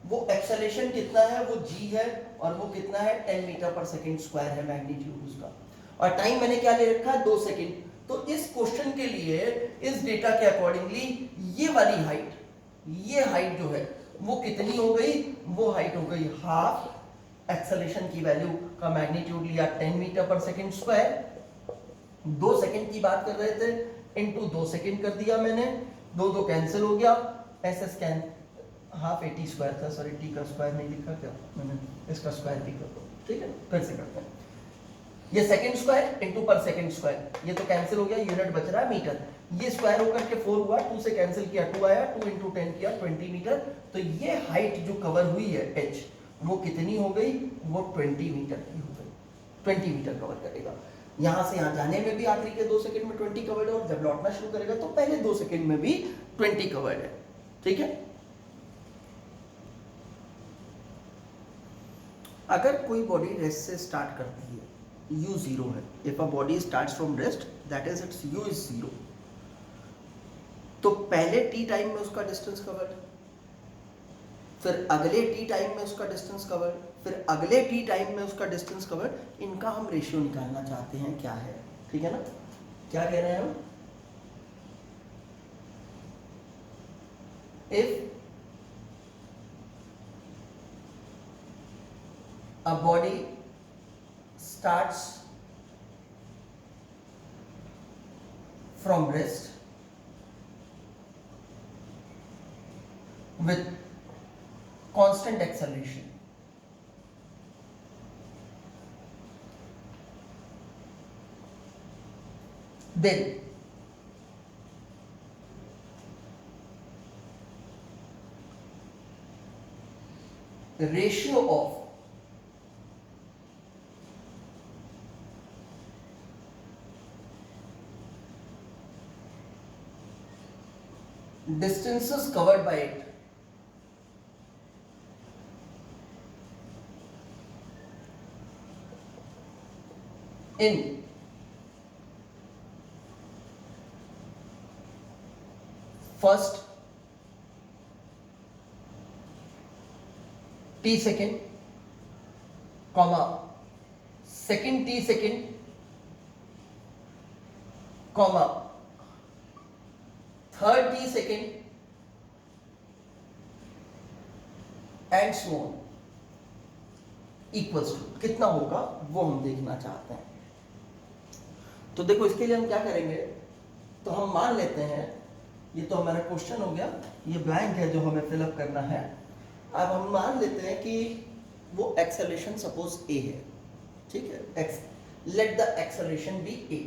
वो एक्सेलरेशन कितना है, वो g है, और वो कितना है 10 मीटर पर सेकंड स्क्वायर है मैग्नीट्यूड उसका, और टाइम मैंने क्या ले रखा है 2 सेकंड। तो इस क्वेश्चन के लिए इस डेटा के अकॉर्डिंगली ये वाली हाइट, ये हाइट जो है वो कितनी हो गई, वो हाइट हो गई हाफ एक्सेलरेशन की वैल्यू का मैग्नीट्यूड लिया 10 metre per second square, 2 second की बात कर रहे थे, इनटू 2 सेकंड कर दिया मैंने, 2 कैंसिल हो गया, एस कैन हाफ 80 स्क्वायर था, सॉरी टी का स्क्वायर नहीं लिखा क्या मैंने, इसका स्क्वायर भी कर दो। ठीक है, फिर से करते हैं, ये सेकंड स्क्वायर इनटू पर सेकंड स्क्वायर, ये तो कैंसिल हो गया, यूनिट बच रहा है मीटर, ये स्क्वायर होकर के 4 हुआ, 2 से कैंसिल किया 2 आया, 2 इंटू 10 किया 20 मीटर। तो ये हाइट जो कवर हुई है h, वो कितनी हो गई, वो 20 मीटर की हो गई, 20 मीटर कवर करेगा। यहां से यहां जाने में भी आखिरी के 2 सेकंड में 20 कवर्ड है, और जब लौटना शुरू करेगा तो पहले 2 सेकंड में भी 20 कवर्ड है। ठीक है, अगर कोई बॉडी रेस्ट से स्टार्ट करती है, u 0 है, if a body starts from rest that is it's u is 0, तो पहले t टाइम में उसका डिस्टेंस कवर्ड, फिर अगले t टाइम में उसका डिस्टेंस कवर्ड, फिर अगले t टाइम में उसका डिस्टेंस कवर्ड, इनका हम रेशियो निकालना चाहते हैं क्या है। ठीक है ना, क्या कह रहे हैं हम, if a body starts from rest with constant acceleration, then the ratio of distances covered by it in first t second, comma second t second, comma third t second, and so on equals to कितना होगा वो हम देखना चाहते हैं। तो देखो इसके लिए हम क्या करेंगे, तो हम मान लेते हैं ये तो हमारा क्वेश्चन हो गया, ये ब्लैंक है जो हमें फिलअप करना है। अब हम मान लेते हैं कि वो एक्सेलरेशन सपोज ए है, ठीक है, let the acceleration be a.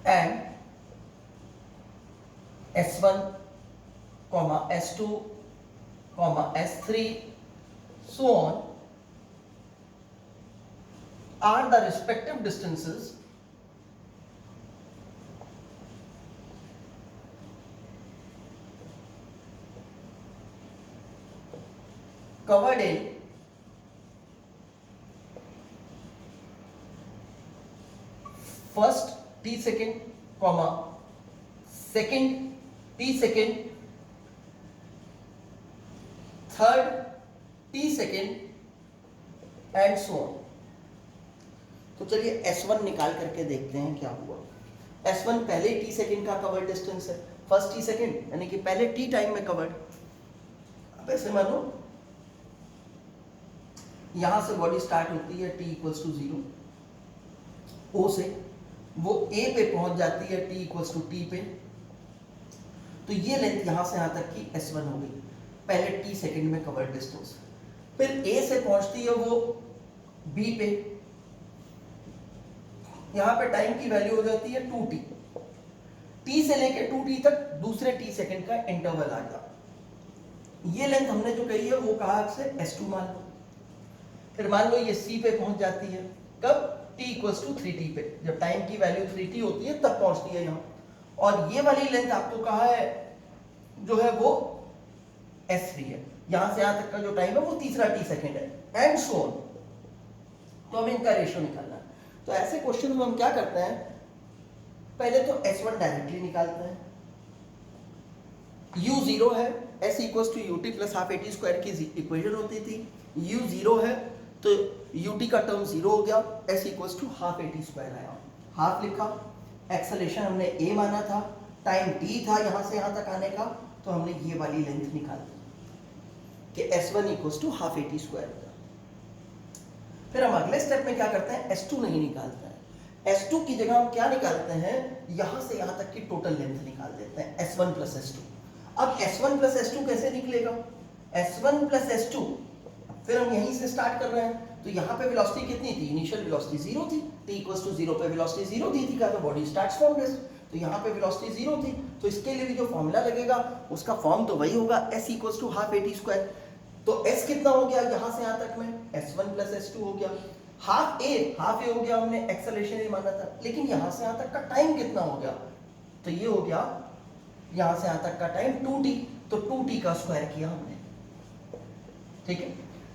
And S1, S2, S3, so on are the respective distances covered in first t second, second t second, third t second and so on. तो चलिए S1 निकाल करके देखते हैं क्या हुआ। S1 पहले t second का कवर्ड डिस्टेंस है, फर्स्ट t सेकेंड यानी कि पहले t टाइम में कवर्ड। अब ऐसे मानो यहां से बॉडी स्टार्ट होती है t इक्वल्स टू 0, O से वो A पे पहुंच जाती है t इक्वल्स टू t पे। तो ये लेंथ यहां से यहां तक की S1 हो गई, पहले t सेकेंड में कवर्ड डिस्टेंस। फिर A से पहुंचती है वो B पे, यहां पे टाइम की वैल्यू हो जाती है 2t, t से लेके 2t तक दूसरे t सेकेंड का इंटरवल आ गया। ये लेंथ हमने जो कही है वो कहा आपसे S2 मान लो। फिर मान लो ये C पे पहुंच जाती है, कब? t इक्वल्स टू 3t पे, जब टाइम की वैल्यू 3t होती है तब पहुंचती है यहाँ। और ये वाली लेंथ आपको कहा है जो है वो S3 है, यहां से यहां तक का जो टाइम है वो तीसरा t सेकेंड है, एंड सो ऑन। तो हमें इनका रेशियो निकालना है। तो ऐसे क्वेश्चन में हम क्या करते हैं, पहले तो S1 डायरेक्टली निकालते हैं। u 0 है, s equals to ut plus half at square की इक्वेशन होती थी। u 0 है तो ut का टर्म 0 हो गया, s equals to half at square आया, हाफ लिखा। एक्सेलरेशन हमने a माना था, टाइम t था यहां से यहां तक आने का, तो हमने ये वाली लेंथ निकाल दी कि s1 equals to half at square होगा। फिर हम अगले स्टेप में क्या करते हैं, s2 नहीं निकालते हैं। s2 की जगह हम क्या निकालते हैं, यहां से यहां तक की टोटल लेंथ निकाल देते हैं, s1 प्लस s2। अब s1 प्लस s2 कैसे निकलेगा, s1 प्लस s2, फिर हम यहीं से स्टार्ट कर रहे हैं। तो यहाँ पे वेलोसिटी कितनी थी, इनिशियल वेलोसिटी 0 थी, t इक्वल्स टू 0 पे वेलोसिटी 0 दी थी का, तो बॉडी स्टार्ट्स फ्रॉम रेस्ट, तो यहाँ पे वेलोसिटी 0 थी। तो इसके लिए भी जो फॉर्मूला लगेगा उसका फॉर्म तो वही होगा, s equals to half at square. तो s कितना हो गया यहाँ से यहाँ तक में, s1 प्लस s2 हो गया, हाफ a हो गया, हमने एक्सेलरेशन ही माना था। लेकिन यहाँ से यहाँ तक का टाइम कितना हो गया, तो ये हो गया यहाँ से यहाँ तक का टाइम 2t, तो 2t का स्क्वायर किया हमने, ठीक है।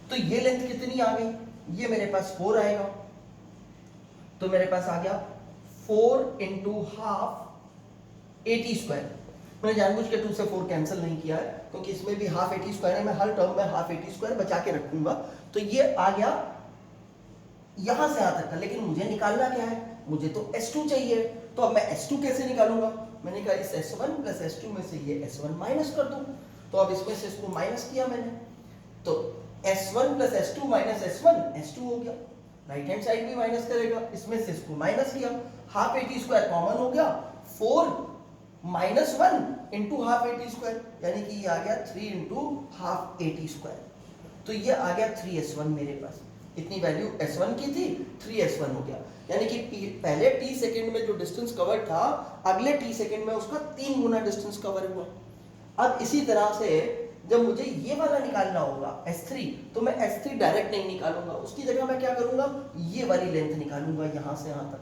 तो ये लेंथ कितनी आ गई, ये मेरे पास 4 आएगा, तो मेरे पास आ गया 4 इंटू हाफ at स्क्वायर। मैंने जानबूझ के 2 से 4 कैंसिल नहीं किया है क्योंकि इसमें भी हाफ at स्क्वायर है, मैं हर टर्म में हाफ at स्क्वायर बचा के रखूंगा। तो ये आ गया यहां से यहां तक का, लेकिन मुझे निकालना क्या है, मुझे तो S2 चाहिए। तो अब मैं S2 कैसे निकालूंगा, मैंने कहा इस S1 प्लस S2 में से ये S1 माइनस कर दूं। तो अब इसमें से इसको माइनस किया मैंने, तो S1 plus S2 minus S1 S2 हो गया। राइट हैंड साइड भी माइनस करेगा, इसमें से इसको माइनस किया, हाफ at स्क्वायर कॉमन हो गया, 4 minus 1 into half A T square, यानी कि ये आ गया 3 into half A T square. तो ये आ गया 3s1 मेरे पास। इतनी वैल्यू s1 की थी, 3s1 हो गया, यानी कि पहले t सेकंड में जो डिस्टेंस कवर था, अगले t सेकंड में उसका 3 गुना डिस्टेंस कवर हुआ। अब इसी तरह से जब मुझे ये वाला निकालना होगा s3, तो मैं s3 डायरेक्ट नहीं निकालूंगा, उसकी जगह मैं क्या करूंगा, ये वाली लेंथ निकालूंगा यहां से यहां तक,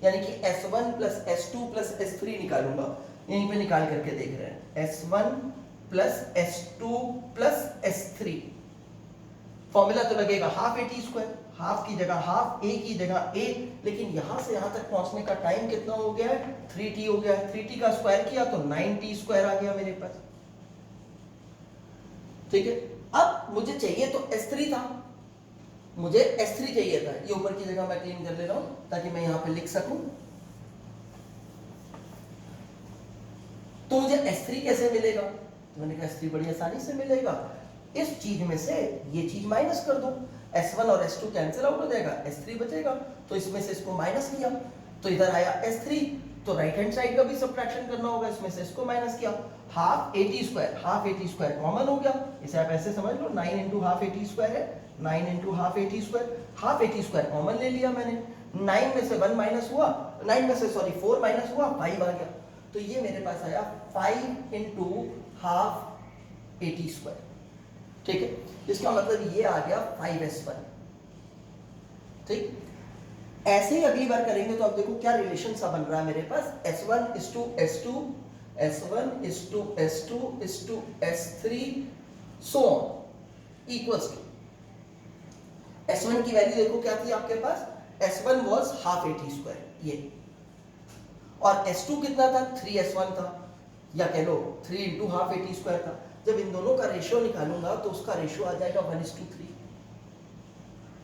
यानी कि s1 plus s2 plus s3 निकालूंगा। यहीं पे निकाल करके देख रहे हैं, s1 plus s2 plus s3। Formula तो लगेगा half A T square, half की जगह हाफ, ए की जगह ए, लेकिन यहां से यहां तक पहुंचने का टाइम कितना हो गया है, 3t हो गया है। 3t का स्क्वायर किया तो 9t स्क्वायर आ गया मेरे पास। ठीक है, अब मुझे चाहिए तो s3 था, मुझे s3 चाहिए था। ये ऊपर की जगह मैं क्लीन कर ले रहा हूं ताकि मैं यहां पे लिख सकूं। तो मुझे s3 कैसे मिलेगा, तो मैंने कहा s3 बड़ी आसानी से मिलेगा, इस चीज में से ये चीज माइनस कर दो, s1 और s2 कैंसिल आउट हो जाएगा, s3 बचेगा, तो इसमें से इसको माइनस किया तो इधर आया s3, तो राइट हैंड साइड का भी सब्ट्रैक्शन करना होगा, इसमें से इसको माइनस किया, half A T square, half A T square common हो गया, इसे आप ऐसे समझ लो 9 into half A T square है, 9 into half A T square, half A T square common ले लिया मैंने, 9 में से 1 माइनस हुआ, 9 में से सॉरी 4 माइनस हुआ, 5 आ गया, तो ये मेरे पास आया 5 into half A T square. ठीक है, इसका मतलब ये आ गया 5s1। ठीक, ऐसे ही अगली बार करेंगे तो अब देखो क्या रिलेशन सा बन रहा है मेरे पास, s1 is to s2, s1 is to s2 is to s3 so on equals to, s1 की वैल्यू देखो क्या थी आपके पास, s1 was half a t square ये, और s2 कितना था, 3s1 था, या कह लो 3 into half A T square था। जब इन दोनों का रेशियो निकालूंगा तो उसका रेशियो आ जाएगा 1:3,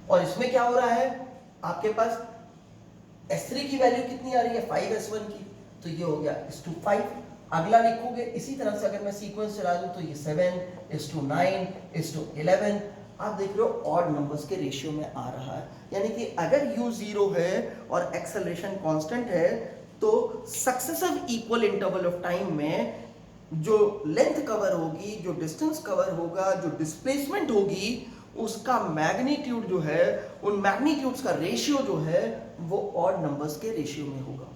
और इसमें क्या हो रहा है आपके पास, s3 की वैल्यू कितनी आ रही है, 5s1 की, तो ये हो गया 1:5। अगला लिखोगे इसी तरह से, अगर मैं सीक्वेंस चला दूं तो ये 7:9:11। आप देख रहे हो ऑड नंबर्स के रेशियो में आ रहा है, यानी कि अगर u 0 है और एक्सेलरेशन कांस्टेंट है तो successive equal interval of time में जो लेंथ कवर होगी, जो डिस्टेंस कवर होगा, जो डिस्प्लेसमेंट होगी, उसका मैग्नीट्यूड जो है, उन मैग्नीट्यूड्स का रेशियो जो है वो ऑड नंबर्स के रेशियो में होगा।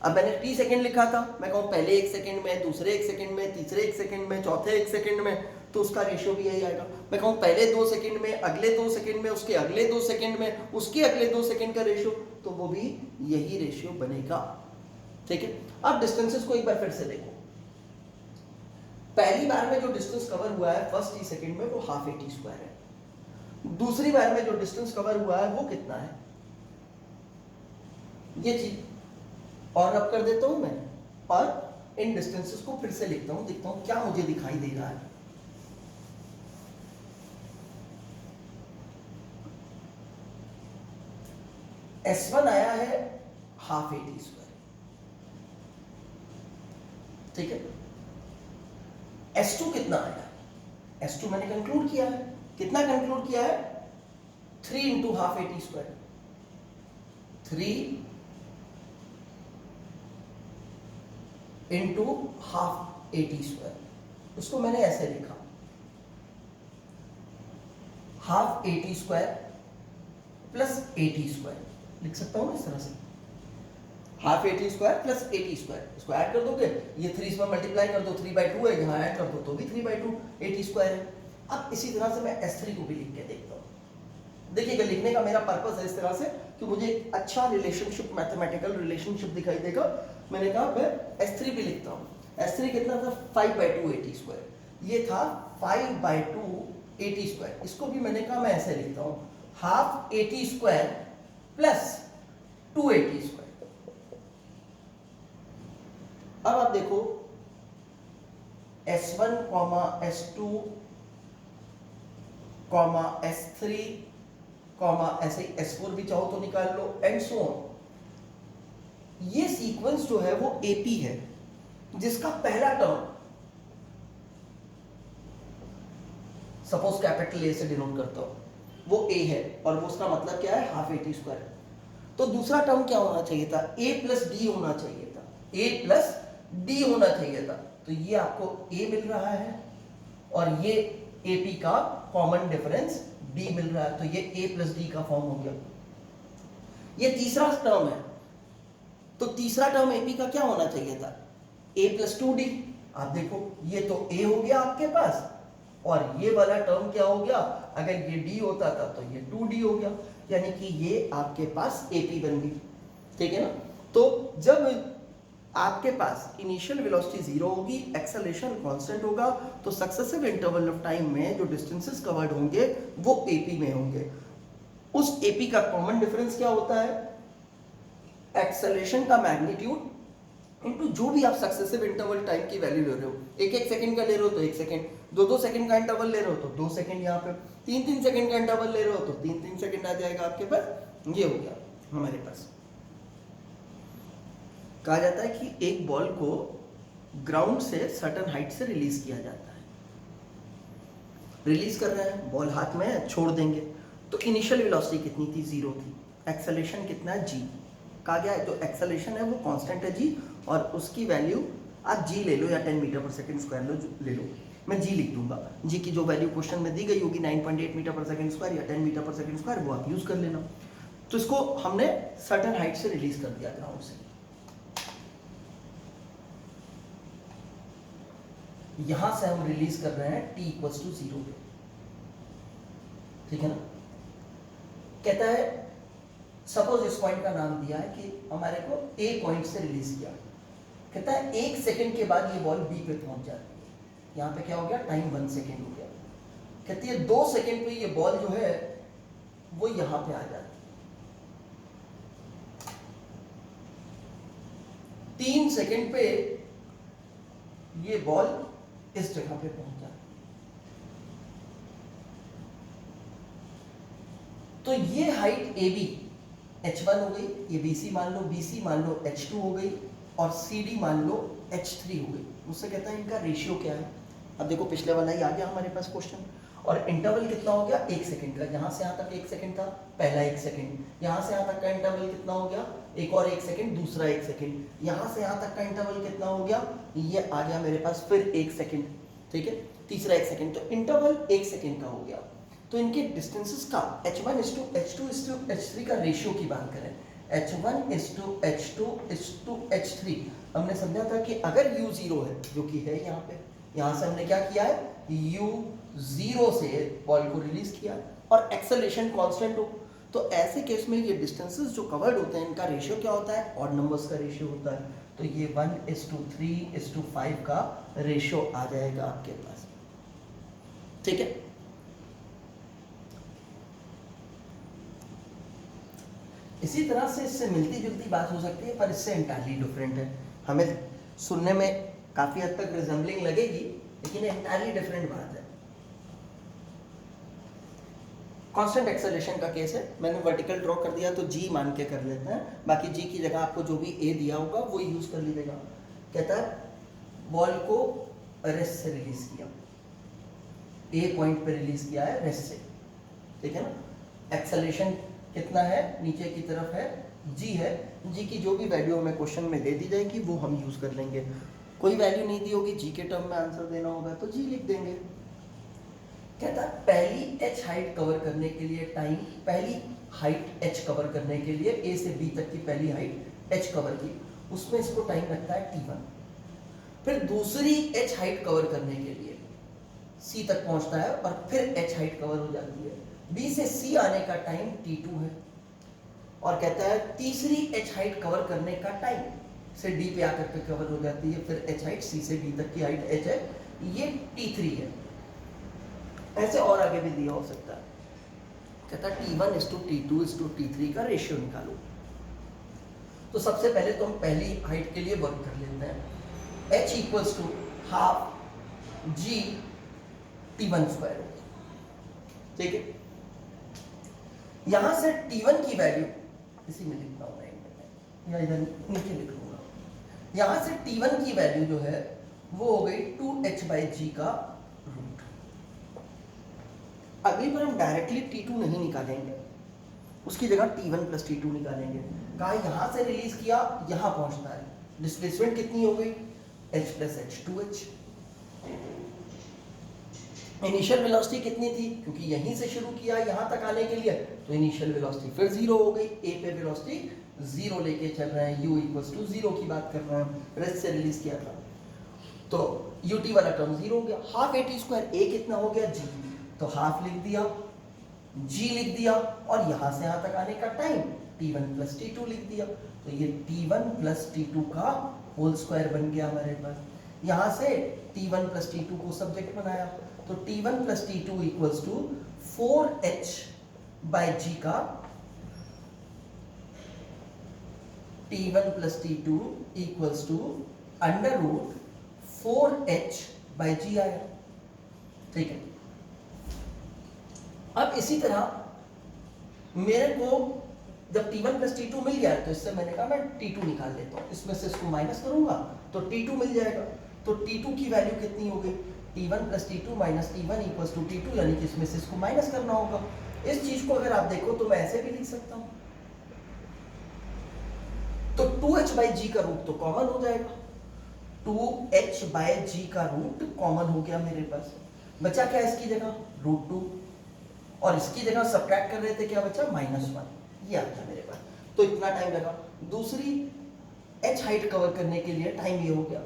अब मैंने t सेकंड लिखा था, मैं कहूँ पहले 1 सेकंड में, दूसरे 1 सेकंड में, तीसरे 1 सेकंड में, चौथे 1 सेकंड में, तो उसका रेशियो भी यही आएगा। मैं कहूँ पहले 2 सेकंड में, अगले 2 सेकंड में, उसके अगले 2 सेकंड में, उसके अगले 2 सेकंड का रेशियो, तो वो भी यही रेशियो बनेगा। ठीक है, अब डिस्टेंसेस को एक बार फिर से देखो। पहली बार में जो डिस्टेंस कवर हुआ है फर्स्ट टी सेकंड में वो हाफ ए टी स्क्वायर है, दूसरी बार में जो डिस्टेंस कवर हुआ है वो कितना है, ये चीज और अब कर देता हूं मैं, और इन डिस्टेंसेस को फिर से लिखता हूं, देखता हूं क्या मुझे दिखाई दे रहा है। s1 आया है हाफ ए टी स्क्वायर, ठीक है, s2 कितना आया, s2 मैंने कंक्लूड किया है, कितना कंक्लूड किया है, 3 into half A T square, 3 into half A T square, उसको मैंने ऐसे लिखा, half A T square plus A T square लिख सकता हूं इस तरह से, half A T square plus A T square, इसको ऐड कर दोगे, ये 3 इसमें मल्टीप्लाई कर दो, 3/2 है, यहाँ ऐड कर दो तो भी 3/2 ए टी स्क्वायर है। अब इसी तरह से मैं s3 को भी लिख के देखता हूँ। देखिएगा, लिखने का मेरा पर्पस है इस तरह से कि मुझे एक अच्छा रिलेशनशिप, मैथमेटिकल रिलेशनशिप दिखाई देगा। मैंने कहा मैं s3 भी लिखता हूँ, s3 कितना था, 5/2 ए टी स्क्वायर, ये था 5/2 ए टी स्क्वायर, इसको भी मैंने कहा मैं ऐसे लिखता हूँ, half A T square plus 2 A T square. अब आप देखो s1, s2, s3, ऐसे s4 भी चाहो तो निकाल लो, एंड सो ऑन। ये सीक्वेंस जो है वो AP है, जिसका पहला टर्म सपोज कैपिटल A से डिनोट करता हूं, वो A है, और वो उसका मतलब क्या है, हाफ ए टी स्क्वायर। तो दूसरा टर्म क्या होना चाहिए था, A प्लस D होना चाहिए था, A प्लस डी होना चाहिए था, तो ये आपको ए मिल रहा है और ये एपी का कॉमन डिफरेंस डी मिल रहा है, तो ये ए प्लस डी का फॉर्म हो गया। ये तीसरा टर्म है, तो तीसरा टर्म एपी का क्या होना चाहिए था, ए प्लस टू डी। आप देखो ये तो ए हो गया आपके पास और ये वाला टर्म क्या हो गया, अगर ये डी होता था तो ये 2d हो गया, यानी कि ये आपके पास एपी बन गई, ठीक है ना। तो जब आपके पास इनिशियल वेलोसिटी जीरो होगी, एक्सेलरेशन कांस्टेंट होगा, तो सक्सेसिव इंटरवल ऑफ टाइम में जो डिस्टेंसेस कवर्ड होंगे वो एपी में होंगे। उस एपी का कॉमन डिफरेंस क्या होता है, एक्सेलरेशन का मैग्नीट्यूड इनटू जो भी आप सक्सेसिव इंटरवल टाइम की वैल्यू ले रहे हो, एक एक सेकंड का ले रहे हो तो एक सेकंड, दो दो सेकंड का इंटरवल ले रहे हो तो 2 सेकंड, यहाँ पे 3-3 सेकंड का इंटरवल ले रहे हो तो 3-3 सेकंड आ जाएगा आपके पास। ये हो गया हमारे पास। कहा जाता है कि एक बॉल को ग्राउंड से सर्टेन हाइट से रिलीज किया जाता है, रिलीज कर रहे हैं, बॉल हाथ में है, छोड़ देंगे, तो इनिशियल वेलोसिटी कितनी थी, 0 थी, एक्सेलरेशन कितना है, g। कहा गया है जो एक्सेलरेशन है वो कांस्टेंट है g, और उसकी वैल्यू आप g ले लो या 10 मीटर पर सेकंड स्क्वायर ले लो, मैं g लिख दूंगा, g की जो वैल्यू क्वेश्चन में दी गई होगी 9.8 मीटर पर सेकंड स्क्वायर या 10 मीटर पर सेकंड स्क्वायर, वो आप यूज कर लेना। तो इसको हमने सर्टेन हाइट से रिलीज कर दिया ग्राउंड से, यहां से हम रिलीज कर रहे हैं t = 0 पे, ठीक है ना। कहता है सपोज इस पॉइंट का नाम दिया है कि हमारे को a पॉइंट से रिलीज किया, कहता है 1 सेकंड के बाद ये बॉल b पे पहुंच जाती है, यहाँ पे क्या हो गया, टाइम 1 सेकंड हो गया। कहती है 2 सेकंड पे ये बॉल जो है वो यहाँ पे आ जाती है, 3 सेकंड पे ये बॉल इस जगह पे पहुंच जाती है। तो ये हाइट AB h1 हो गई, ये BC मान लो, BC मान लो h2 हो गई, और CD मान लो h3 हो गई। मुझसे कहता है इनका रेशियो क्या है। अब देखो पिछले वाला ही आ गया हमारे पास क्वेश्चन, और इंटरवल कितना हो गया, 1 सेकंड का, यहाँ से यहाँ तक 1 सेकंड था, पहला 1 सेकंड, यहाँ से यहाँ तक का इंटरवल कितना हो गया, एक और 1 सेकंड, दूसरा 1 सेकंड, यहाँ से यहाँ तक का इंटरवल कितना हो गया, ये आ गया मेरे पास फिर 1 सेकंड, ठीक है, तीसरा 1 सेकंड, तो इंटरवल 1 सेकंड का हो गया। तो इनके डिस्टेंसेस का H1:H2:H3 का रेशियो की बात करें, H1:H2:H3, हमने समझा था कि अगर U 0 है, जो कि है यहाँ पे, यहाँ से हमने क्या किया है, U 0 से बॉल को रिलीज किया और एक्सेलरेशन कांस्टेंट हो, तो ऐसे केस में ये डिस्टेंसेस जो कवर्ड होते हैं इनका रेशियो क्या होता है, ऑड नंबर्स का रेशियो होता है। तो ये 1:3:5 का रेशियो आ जाएगा आपके पास, ठीक है। इसी तरह से इससे मिलती जुलती बात हो सकती है, पर इससे एंटायरली डिफरेंट है, हमें सुनने में काफी हद तक रिजेंबलिंग लगेगी, लेकिन एंटायरली डिफरेंट बात है। कांस्टेंट एक्सेलरेशन का केस है, मैंने वर्टिकल ड्रॉ कर दिया तो g मान के कर लेते हैं, बाकी g की जगह आपको जो भी a दिया होगा वो यूज कर लीजिएगा। कहता है बॉल को रेस्ट से रिलीज किया, a पॉइंट पे रिलीज किया है रेस्ट से, ठीक है ना। एक्सेलरेशन कितना है, नीचे की तरफ है, g है, g की जो भी वैल्यू हमें क्वेश्चन में दे दी जाएगी वो हम यूज कर लेंगे। कोई वैल्यू नहीं दी होगी, g के टर्म में आंसर देना होगा तो g लिख देंगे। कहता है पहली h हाइट कवर करने के लिए टाइम, पहली हाइट h कवर करने के लिए a से b तक की पहली हाइट h कवर की, उसमें इसको टाइम लगता है t1। फिर दूसरी h हाइट कवर करने के लिए c तक पहुंचता है और फिर h हाइट कवर हो जाती है, b से c आने का टाइम t2 है, और कहता है तीसरी h हाइट कवर करने का टाइम से d पे आकर के कवर हो जाती है, फिर h हाइट c से b तक की हाइट h है, ये t3 है। ऐसे और आगे भी दिया हो सकता है। कहता है T1:T2:T3 का रेशियो निकालो। तो सबसे पहले तो हम पहली हाइट के लिए वर्क कर लेते हैं, h = ½ g T1², ठीक है। यहां से T1 की वैल्यू इसी में लिखता हूं या इधर नीचे लिख लूंगा, यहां से T1 की वैल्यू जो है वो हो गई 2h/g का रूट। अगली बार हम डायरेक्टली T2 नहीं निकालेंगे, उसकी जगह T1 + T2 निकालेंगे। कहा यहां से रिलीज किया, यहां पहुंचना है, डिस्प्लेसमेंट कितनी हो गई, h plus H 2h। Initial velocity कितनी थी, क्योंकि यहीं से शुरू किया यहां तक आने के लिए, तो इनिशियल वेलोसिटी फिर जीरो हो गई। ए पे वेलोसिटी जीरो लेके चल रहे हैं, u इक्वल्स टू जीरो की बात कर रहे हैं, रेस्ट से रिलीज किया था, तो ut वाला टर्म जीरो हो गया। हाफ at स्क्वायर, a कितना हो गया g, तो हाफ लिख दिया, g लिख दिया, और यहां से यहां तक आने का टाइम t1 प्लस t2 लिख दिया, तो ये t1 प्लस t2 का होल स्क्वायर बन गया हमारे पास। यहां से t1 प्लस t2 को सब्जेक्ट बनाया, तो t1 plus t2 equals to 4h by g का t1 plus t2 equals to under root 4h by g आया। ठीक है, अब इसी तरह मेरे को जब t1 प्लस t2 मिल गया, तो इससे मैंने कहा मैं t2 निकाल लेता हूं, इसमें से इसको माइनस करूंगा तो t2 मिल जाएगा। तो t2 की वैल्यू कितनी हो गई, t1 plus t2 minus t1 equals to t2, यानी कि इसमें से इसको माइनस करना होगा। इस चीज को अगर आप देखो तो मैं ऐसे भी लिख सकता हूं, तो 2h बाई जी का रूट तो कॉमन हो जाएगा, 2h बाई जी का रूट कॉमन हो गया मेरे पास। बचा क्या इसकी जगह, रूट 2, और इसकी जगह सब्ट्रैक्ट कर रहे थे, क्या बचा, -1, ये आ गया मेरे पास। तो इतना टाइम लगा। दूसरी h हाइट कवर करने के लिए टाइम ये हो गया।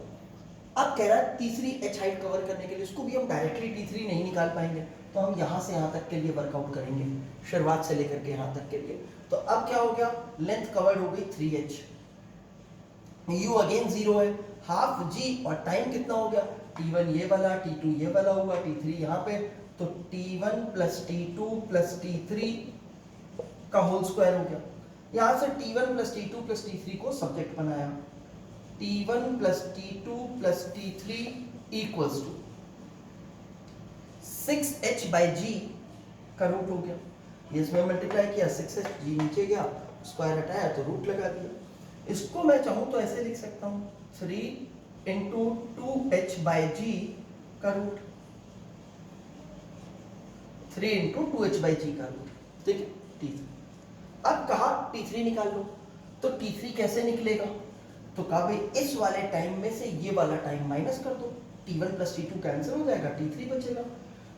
अब कह रहा है तीसरी h हाइट कवर करने के लिए, इसको भी हम डायरेक्टली t3 नहीं निकाल पाएंगे, तो हम यहां से यहां तक के लिए वर्कआउट करेंगे, शुरुआत से लेकर के यहां तक के लिए। तो अब क्या हो गया, लेंथ कवर्ड हो गई 3h, u अगेन 0 है, हाफ g, और टाइम कितना हो गया, t1 ये वाला, t2 ये वाला हुआ, t3 यहाँ पे, तो t1 plus t2 plus t3 का होल स्क्वायर हो गया। यहां से t1 plus t2 plus t3 को सब्जेक्ट बनाया, t1 plus t2 plus t3 equals to 6h by g का रूट हो गया। ये इसमें मल्टीप्लाई किया, 6h, g नीचे गया, स्क्वायर हटाया तो रूट लगा दिया। इसको मैं चाहूं तो ऐसे लिख सकता हूं, 3 इंटू 2h बाई जी का रूट, 3 इंटू 2h बाई जी का रूट, ठीक है, t3। अब कहा t3 निकाल लो, तो t3 कैसे निकलेगा, तो कहा भाई इस वाले टाइम में से ये वाला टाइम माइनस कर दो, t1 प्लस t2 कैंसिल हो जाएगा, t3 बचेगा।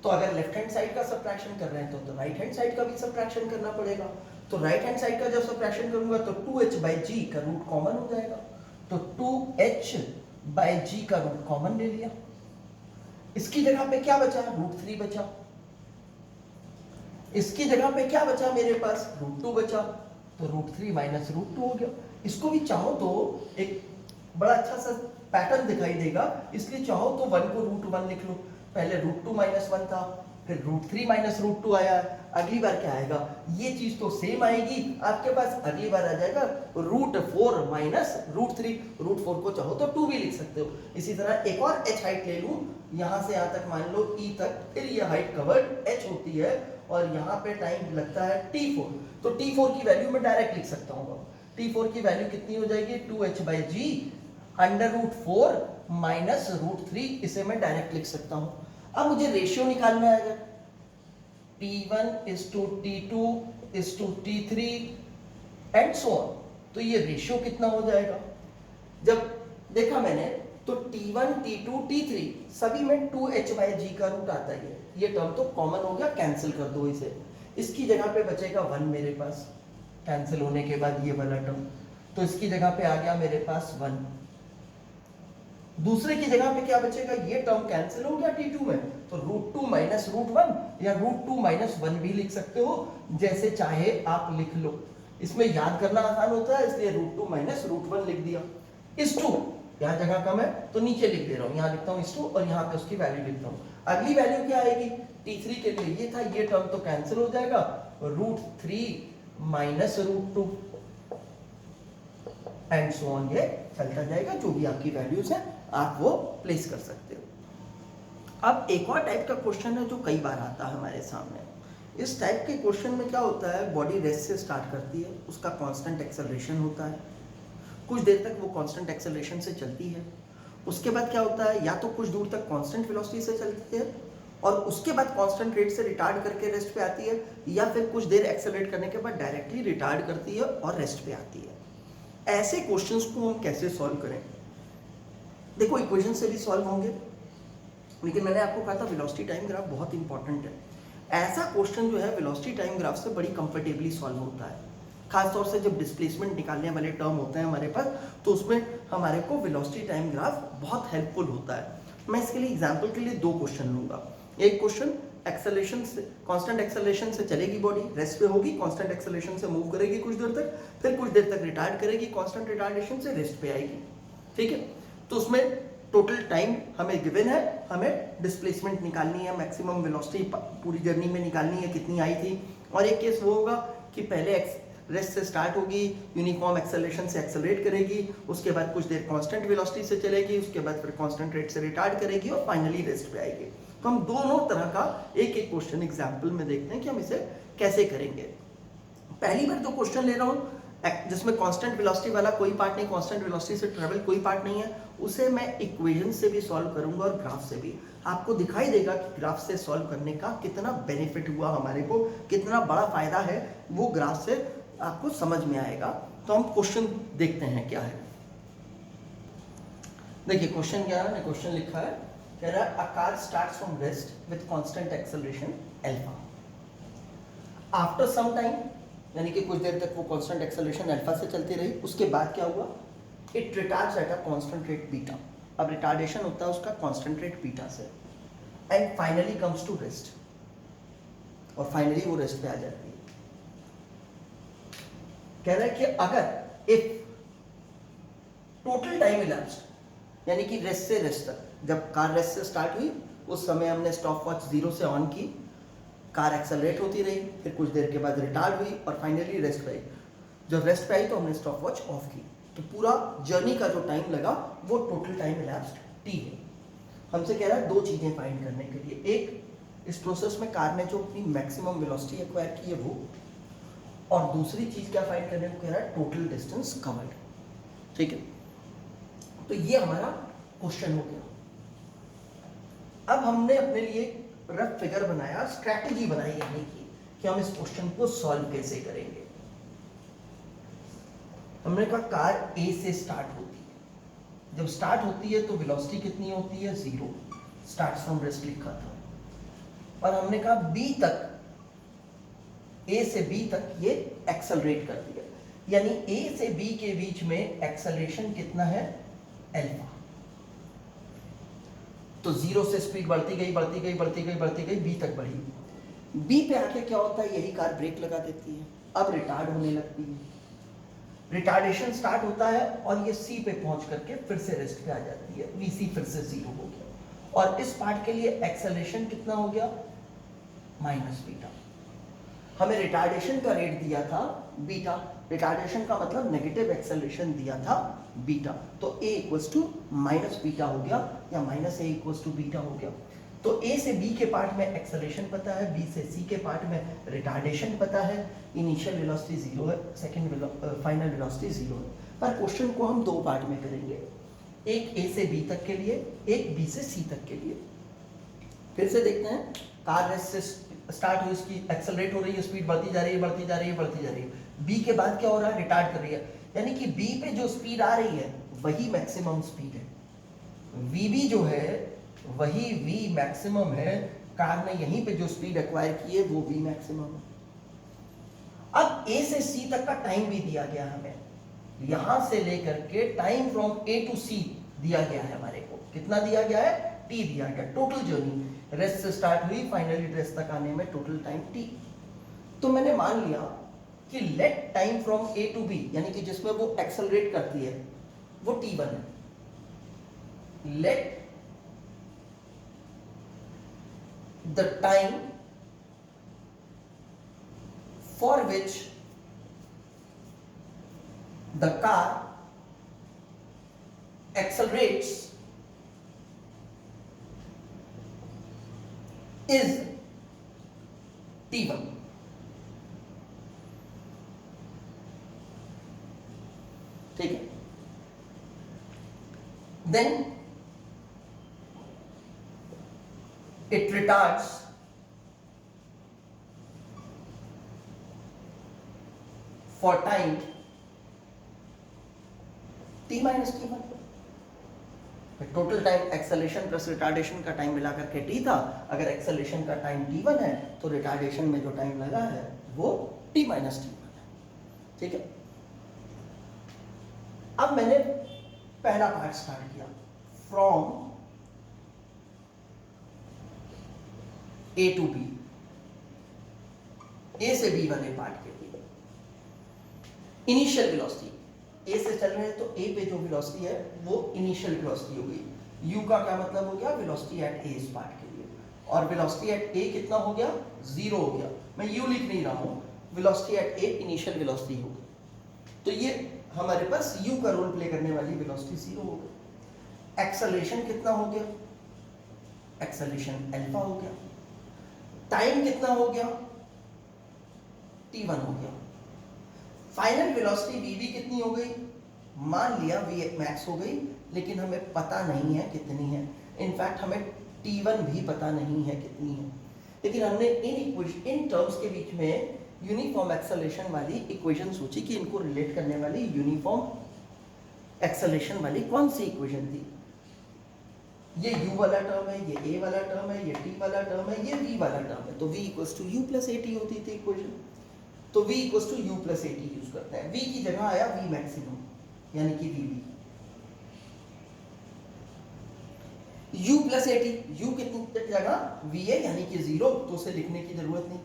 तो अगर लेफ्ट हैंड साइड का सब्ट्रैक्शन कर रहे हैं तो राइट हैंड साइड का भी सब्ट्रैक्शन करना पड़ेगा। तो राइट हैंड साइड का जब सब्ट्रैक्शन करूंगा तो 2h बाई जी का रूट कॉमन हो जाएगा, तो 2h बाई जी का रूट कॉमन ले लिया। इसकी जगह पे क्या बचा, रूट 3 बचा। इसकी जगह पे क्या बचा मेरे पास, रूट 2 बचा, तो रूट 3 माइनस रूट 2 हो गया। इसको भी चाहो तो एक बड़ा अच्छा सा पैटर्न दिखाई देगा, इसलिए चाहो तो 1 को रूट 1 लिख लो, पहले रूट 2 माइनस 1 था, फिर रूट 3 माइनस रूट 2 आया, अगली बार क्या आएगा, ये चीज तो सेम आएगी आपके पास, अगली बार आ जाएगा रूट 4 माइनस रूट 3, रूट 4 को चाहो तो 2 भी लिख सकते हो। इसी तरह एक और h हाइट ले लूं, यहां से यहां तक मान लो e तक, फिर ये हाइट कवर्ड h होती है, और यहाँ पे टाइम लगता है t4, तो t4 की वैल्यू मैं डायरेक्ट लिख सकता हूँ। t4 की वैल्यू कितनी हो जाएगी, 2h by g under root 4 minus root 3, इसे मैं डायरेक्ट लिख सकता हूँ। अब मुझे रेशियो निकालना है, अगर t1 is to t2 is to t3 and so on, तो ये रेशियो कितना हो जाएगा, जब देखा मैंने तो t1 t2 t3 सभी में 2h बाई जी का रूट आता है, ये टर्म तो कॉमन हो गया, कैंसिल कर दो इसे। इसकी जगह पे बचेगा 1 मेरे पास, कैंसिल होने के बाद ये वाला टर्म, तो इसकी जगह पे आ गया मेरे पास 1। दूसरे की जगह पे क्या बचेगा, ये टर्म कैंसिल हो गया t2 में, तो रूट 2 माइनस रूट 1 या रूट 2 माइनस 1 भी लिख सकते हो, जैसे चाहे आप लिख लो। इसमें याद करना आसान होता है, इसलिए रूट 2 माइनस रूट 1 लिख दिया। इस 2 यहाँ जगह कम है तो नीचे लिख दे रहा हूँ, यहाँ लिखता हूँ इस 2 और यहाँ पे उसकी वैल्यू लिखता हूँ। अगली वैल्यू क्या आएगी, t3 के लिए ये था, ये टर्म तो कैंसिल हो जाएगा, root 3 minus root 2 and so on, ये चलता जाएगा, जो भी आपकी वैल्यूज है आप वो प्लेस कर सकते हो। अब एक और टाइप का क्वेश्चन है जो कई बार आता है हमारे सामने। इस टाइप के क्वेश्चन में क्या होता है, बॉडी रेस्ट से स्टार्ट करती है, उसका कांस्टेंट एक्सेलरेशन होता है, कुछ देर तक वो कांस्टेंट एक्सेलरेशन से चलती है, उसके बाद क्या होता है, या तो कुछ दूर तक कांस्टेंट वेलोसिटी से चलती है और उसके बाद कांस्टेंट रेट से रिटार्ड करके रेस्ट पे आती है, या फिर कुछ देर एक्सेलरेट करने के बाद डायरेक्टली रिटार्ड करती है और रेस्ट पे आती है। ऐसे क्वेश्चंस को हम कैसे सॉल्व करें, देखो इक्वेशन से भी सॉल्व होंगे, लेकिन मैंने आपको कहा था वेलोसिटी टाइम ग्राफ बहुत इंपॉर्टेंट है। ऐसा क्वेश्चन जो है वेलोसिटी टाइम ग्राफ से बड़ी कंफर्टेबली सॉल्व होता है, खासतौर से जब डिस्प्लेसमेंट निकालने वाले टर्म होते हैं हमारे पास, तो उसमें हमारे को वेलोसिटी टाइम ग्राफ बहुत हेल्पफुल होता है। मैं इसके लिए एग्जांपल के लिए दो क्वेश्चन लूंगा। एक क्वेश्चन एक्सेलरेशन से, कांस्टेंट एक्सेलरेशन से चलेगी बॉडी, रेस्ट पे होगी, कांस्टेंट एक्सेलरेशन से मूव करेगी कुछ देर तक, फिर कुछ देर तक रिटार्ड करेगी, कांस्टेंट रिटार्डेशन से रेस्ट पे आएगी, ठीक है। तो उसमें टोटल टाइम हमें गिवन है, हमें डिस्प्लेसमेंट निकालनी है, मैक्सिमम वेलोसिटी पूरी जर्नी में निकालनी है कितनी आई थी। और एक केस वो होगा कि पहले रेस्ट से स्टार्ट होगी, यूनिफॉर्म एक्सेलरेशन से एक्सेलरेट करेगी, उसके बाद कुछ देर कांस्टेंट वेलोसिटी से चलेगी, उसके बाद फिर कांस्टेंट रेट से रिटार्ड करेगी और फाइनली रेस्ट पे आएगी। तो हम दोनों तरह का एक एक क्वेश्चन एग्जाम्पल में देखते हैं कि हम इसे कैसे करेंगे। पहली बार जो क्वेश्चन ले रहा हूँ जिसमें कांस्टेंट वेलोसिटी वाला कोई पार्ट नहीं, कांस्टेंट वेलोसिटी से ट्रेवल कोई पार्ट नहीं है, उसे मैं इक्वेशन से भी सॉल्व करूंगा और ग्राफ से भी। आपको दिखाई देगा कि ग्राफ से सॉल्व करने का कितना बेनिफिट हुआ हमारे को, कितना बड़ा फायदा है, वो ग्राफ से आपको समझ में आएगा। तो हम क्वेश्चन देखते हैं क्या है। देखिए क्वेश्चन क्या है, क्वेश्चन लिखा है, कह रहा है a car starts from rest with constant acceleration alpha, after some time, यानी कि कुछ देर तक वो कांस्टेंट एक्सेलरेशन अल्फा से चलती रही, उसके बाद क्या हुआ, it retards at a constant rate beta. अब रिटार्डेशन होता है उसका कांस्टेंट रेट बीटा से, and finally comes to rest, और फाइनली वो रेस्ट पे आ जाती है। कह रहा है कि अगर इफ टोटल टाइम इलैप्स्ड, यानी कि रेस्ट से रेस्ट तक, जब कार रेस्ट से स्टार्ट हुई उस समय हमने स्टॉप वॉच 0 से ऑन की, कार एक्सेलरेट होती रही, फिर कुछ देर के बाद रिटार्ड हुई और फाइनली रेस्ट पे आई। जब रेस्ट पे आई तो हमने स्टॉप वॉच ऑफ की, तो पूरा जर्नी का जो टाइम लगा वो टोटल टाइम इलैप्स्ड टी है। हमसे कह रहा है दो चीजें फाइंड करने के लिए, एक इस प्रोसेस में कार ने जो अपनी मैक्सिमम वेलोसिटी एक्वायर की है वो, और दूसरी चीज क्या फाइंड करने को कह रहा है, टोटल डिस्टेंस कवर्ड, ठीक है। तो ये हमारा क्वेश्चन हो गया। अब हमने अपने लिए रफ फिगर बनाया, स्ट्रैटेजी बनाई यानी कि हम इस क्वेश्चन को सॉल्व कैसे करेंगे। हमने कहा कार ए से स्टार्ट होती है, जब स्टार्ट होती है तो वेलोसिटी कितनी होती है, 0, स्टार्ट फ्रॉम रेस्ट लिखा था, और हमने कहा बी तक, ए से बी तक ये एक्सेलरेट करती है, यानी ए से बी के बीच में एक्सेलरेशन कितना है, अल्फा। तो 0 से स्पीड बढ़ती गई बढ़ती गई बढ़ती गई बढ़ती गई, बी तक बढ़ी। बी पे आके क्या होता है, यही कार ब्रेक लगा देती है, अब रिटार्ड होने लगती है, रिटार्डेशन स्टार्ट होता है और ये सी पे पहुंच करके फिर से रेस्ट पे आ जाती है, वीसी फिर से 0 हो गया, और इस पार्ट के लिए एक्सेलरेशन कितना हो गया, माइनस बीटा। हमें रिटार्डेशन का रेट दिया था बीटा, रिटार्डेशन का मतलब नेगेटिव एक्सेलरेशन दिया था बीटा, तो a equals to minus beta हो गया, या minus a equals to beta हो गया। तो a से b के पार्ट में एक्सेलरेशन पता है, b से c के पार्ट में रिटार्डेशन पता है, इनिशियल वेलोसिटी 0 है, सेकंड फाइनल वेलोसिटी 0 है। पर क्वेश्चन को हम दो पार्ट में करेंगे, एक a से b तक के लिए, एक b से c तक के लिए। फिर से देखते हैं, कार रेस से स्टार्ट हुई, इसकी एक्सेलरेट हो रही है, स्पीड बढ़ती जा रही है बढ़ती जा रही है बढ़ती जा रही है, b के बाद क्या हो रहा है, रिटार्ड कर रही है, यानी कि b पे जो स्पीड आ रही है वही मैक्सिमम स्पीड है, vb जो है वही v मैक्सिमम है, कार ने यहीं पे जो स्पीड एक्वायर की है वो v मैक्सिमम है। अब a से c तक का टाइम भी दिया गया हमें, यहां से लेकर के time from a to c दिया गया है हमारे को, कितना दिया गया है, t दिया गया, टोटल जर्नी रेस्ट से स्टार्ट हुई फाइनली रेस्ट तक आने में टोटल टाइम t। तो मैंने मान लिया कि let time from a to b, यानी कि जिसमें वो एक्सेलरेट करती है वो t1 है, let the time for which the car accelerates is t1। ठीक है, then it retards for time t minus t1। Total time acceleration plus retardation का टाइम मिला करके t था। अगर एक्सेलरेशन का टाइम t1 है तो रिटार्डेशन में जो टाइम लगा है वो t माइनस t1 है। ठीक है, अब मैंने पहला पार्ट स्टार्ट किया from A to B, A से B वाले पार्ट के लिए इनिशियल वेलोसिटी A से चल रहे हैं तो A पे जो वेलोसिटी है वो इनिशियल वेलोसिटी हो गई। U का क्या मतलब हो गया, वेलोसिटी एट A इस पार्ट के लिए, और वेलोसिटी एट A कितना हो गया, 0 हो गया। मैं U लिख नहीं रहा हूं, velocity at A initial velocity हो गई। तो ये हमारे पास U का रोल प्ले करने वाली वेलोसिटी 0 हो गई। एक्सेलरेशन कितना हो गया, एक्सेलरेशन अल्फा हो गया। टाइम कितना हो गया, t1 हो गया। फाइनल वेलोसिटी vv कितनी हो गई, मान लिया v मैक्स हो गई, लेकिन हमें पता नहीं है कितनी है। इनफैक्ट हमें t1 भी पता नहीं है कितनी है, लेकिन हमने इन टर्म्स के बीच में यूनिफॉर्म एक्सेलरेशन वाली इक्वेशन सोची कि इनको रिलेट करने वाली यूनिफॉर्म एक्सेलरेशन वाली कौन सी इक्वेशन थी। ये u वाला टर्म है, ये a वाला टर्म है, ये t वाला टर्म है, ये v वाला टर्म है। तो v equals to u plus at होती थी इक्वेशन। तो v equals to u plus at use करते हैं। v की जगह आया v मैक्सिमम यानी कि vb। u plus at, u कितनी जगह v है यानी कि 0, तो उसे लिखने की जरूरत नहीं।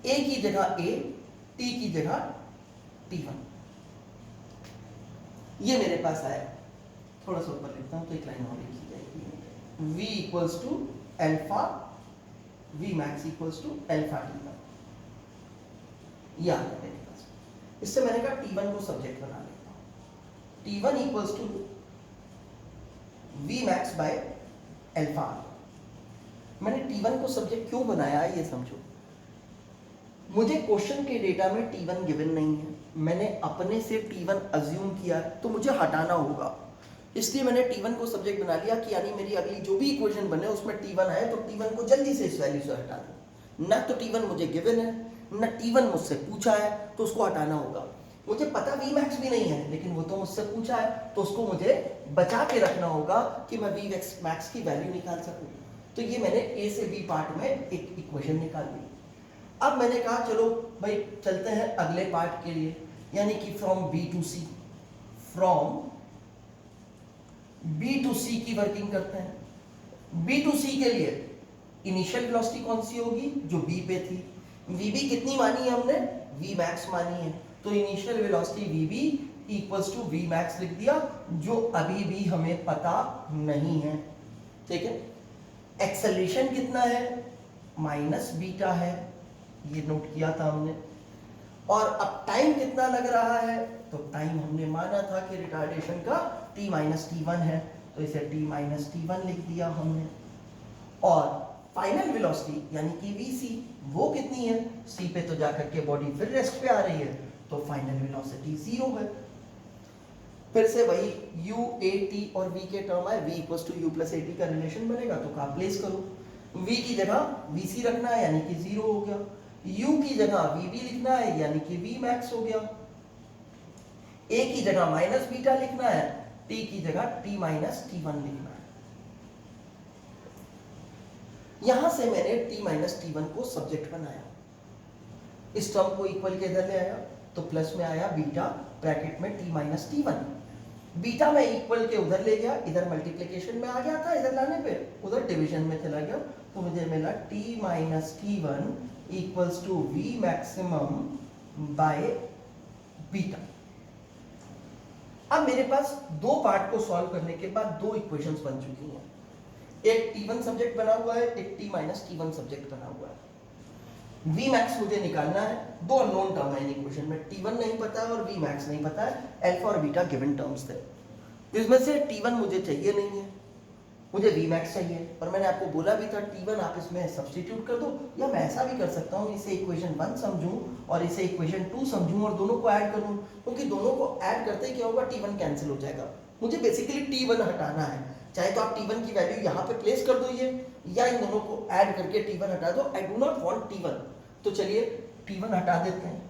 a की जगह a, t की जगह t1। ये मेरे पास आया, थोड़ा सा ऊपर लिखता हूं तो एक लाइन और लिखी जाएगी। v equals to alpha v max equals to alpha t1। ये आ गया मेरे पास। इससे मैंने कहा t1 को सब्जेक्ट बना लेता हूं। t1 equals to v max by alpha. मैंने t1 को सब्जेक्ट क्यों बनाया ये समझो। मुझे क्वेश्चन के डेटा में t1 गिवन नहीं है, मैंने अपने से t1 अज्यूम किया, तो मुझे हटाना होगा। इसलिए मैंने t1 को सब्जेक्ट बना लिया कि यानी मेरी अगली जो भी इक्वेशन बने उसमें t1 आए तो t1 को जल्दी से इस वैल्यू से हटा दूं। ना तो t1 मुझे गिवन है, ना t1 मुझसे पूछा है, तो उसको हटाना होगा। मुझे पता v मैक्स भी नहीं है, लेकिन वो तो मुझसे पूछा है, तो उसको मुझे बचा के रखना होगा कि मैं v मैक्स की वैल्यू निकाल सकूं। तो ये मैंने a से b पार्ट में एक इक्वेशन निकाल ली। अब मैंने कहा चलो भाई चलते हैं अगले पार्ट के लिए, यानी कि from b to c। From b to c की वर्किंग करते हैं। b टू c के लिए इनिशियल वेलोसिटी कौन सी होगी, जो b पे थी। vb कितनी मानी है हमने, v मैक्स मानी है, तो initial velocity vb equals to v max लिख दिया, जो अभी भी हमें पता नहीं है। ठीक है, एक्सेलरेशन कितना है, माइनस बीटा है, ये नोट किया था हमने। और अब टाइम कितना लग रहा है, तो टाइम हमने माना था कि रिटार्डेशन का t माइनस t1 है, तो इसे t माइनस t1 लिख दिया हमने। और फाइनल वेलोसिटी यानी कि vc वो कितनी है, c पे तो जाकर के बॉडी फिर रेस्ट पे आ रही है, तो फाइनल वेलोसिटी 0 है। फिर से वही u a t और v के टर्म आए, v equals to u plus a t का रिलेशन बनेगा, तो कहाँ प्लेस करो। v की जगह vc रखना है यानी कि 0 हो गया, u की जगह vb लिखना है यानी कि v मैक्स हो गया, a की जगह माइनस बीटा लिखना है, t की जगह t माइनस t1 लिखना है। यहां से मैंने t माइनस t1 को सब्जेक्ट बनाया, इस टर्म को इक्वल के इधर ले आया, तो प्लस में आया बीटा ब्रैकेट में t माइनस t1। बीटा में इक्वल के उधर ले गया, इधर मल्टीप्लिकेशन में आ गया था, इधर लाने पे उधर डिवीजन में चला गया, तो मुझे मिला t minus t1 equals to v maximum by beta. अब मेरे पास दो पार्ट को सॉल्व करने के बाद दो इक्वेशंस बन चुकी हैं। एक t1 सब्जेक्ट बना हुआ है, एक t माइनस t1 सब्जेक्ट बना हुआ है। v मैक्स मुझे निकालना है, दो अननोन टर्म है इन इक्वेशन में, t1 नहीं पता है और v मैक्स नहीं पता है, अल्फा और बीटा गिवन टर्म्स थे। तो इसमें से t1 मुझे चाहिए नहीं है, मुझे v मैक्स चाहिए, और मैंने आपको बोला भी था t1 आप इसमें सब्स्टिट्यूट कर दो, या मैं ऐसा भी कर सकता हूँ, इसे इक्वेशन 1 समझूं और इसे इक्वेशन 2 समझूं और दोनों को ऐड करूं, क्योंकि दोनों को ऐड करते ही क्या होगा, t1 कैंसिल हो जाएगा। मुझे बेसिकली t1 हटाना है, चाहे तो आप t1 की वैल्यू यहाँ पे प्लेस कर दो ये, या इन दोनों को ऐड करके t1 हटा दो। I do not want t1, तो चलिए t1 हटा देते हैं।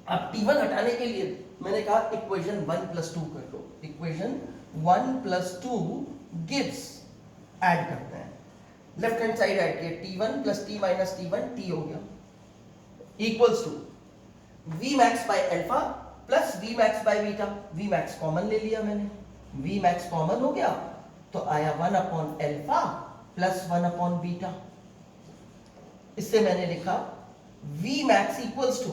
अब t1 हटाने के लिए मैंने कहा इक्वेशन 1 प्लस 2 कर लो, इक्वेशन 1 प्लस 2 गिव्स, ऐड करते हैं, लेफ्ट हैंड साइड ऐड किया, t1 plus t minus t1 t हो गया, equals to v max by alpha plus v max by beta, v max common ले लिया मैंने, v मैक्स कॉमन हो गया तो आया 1 upon alpha plus 1 upon beta. इससे मैंने लिखा v max equals to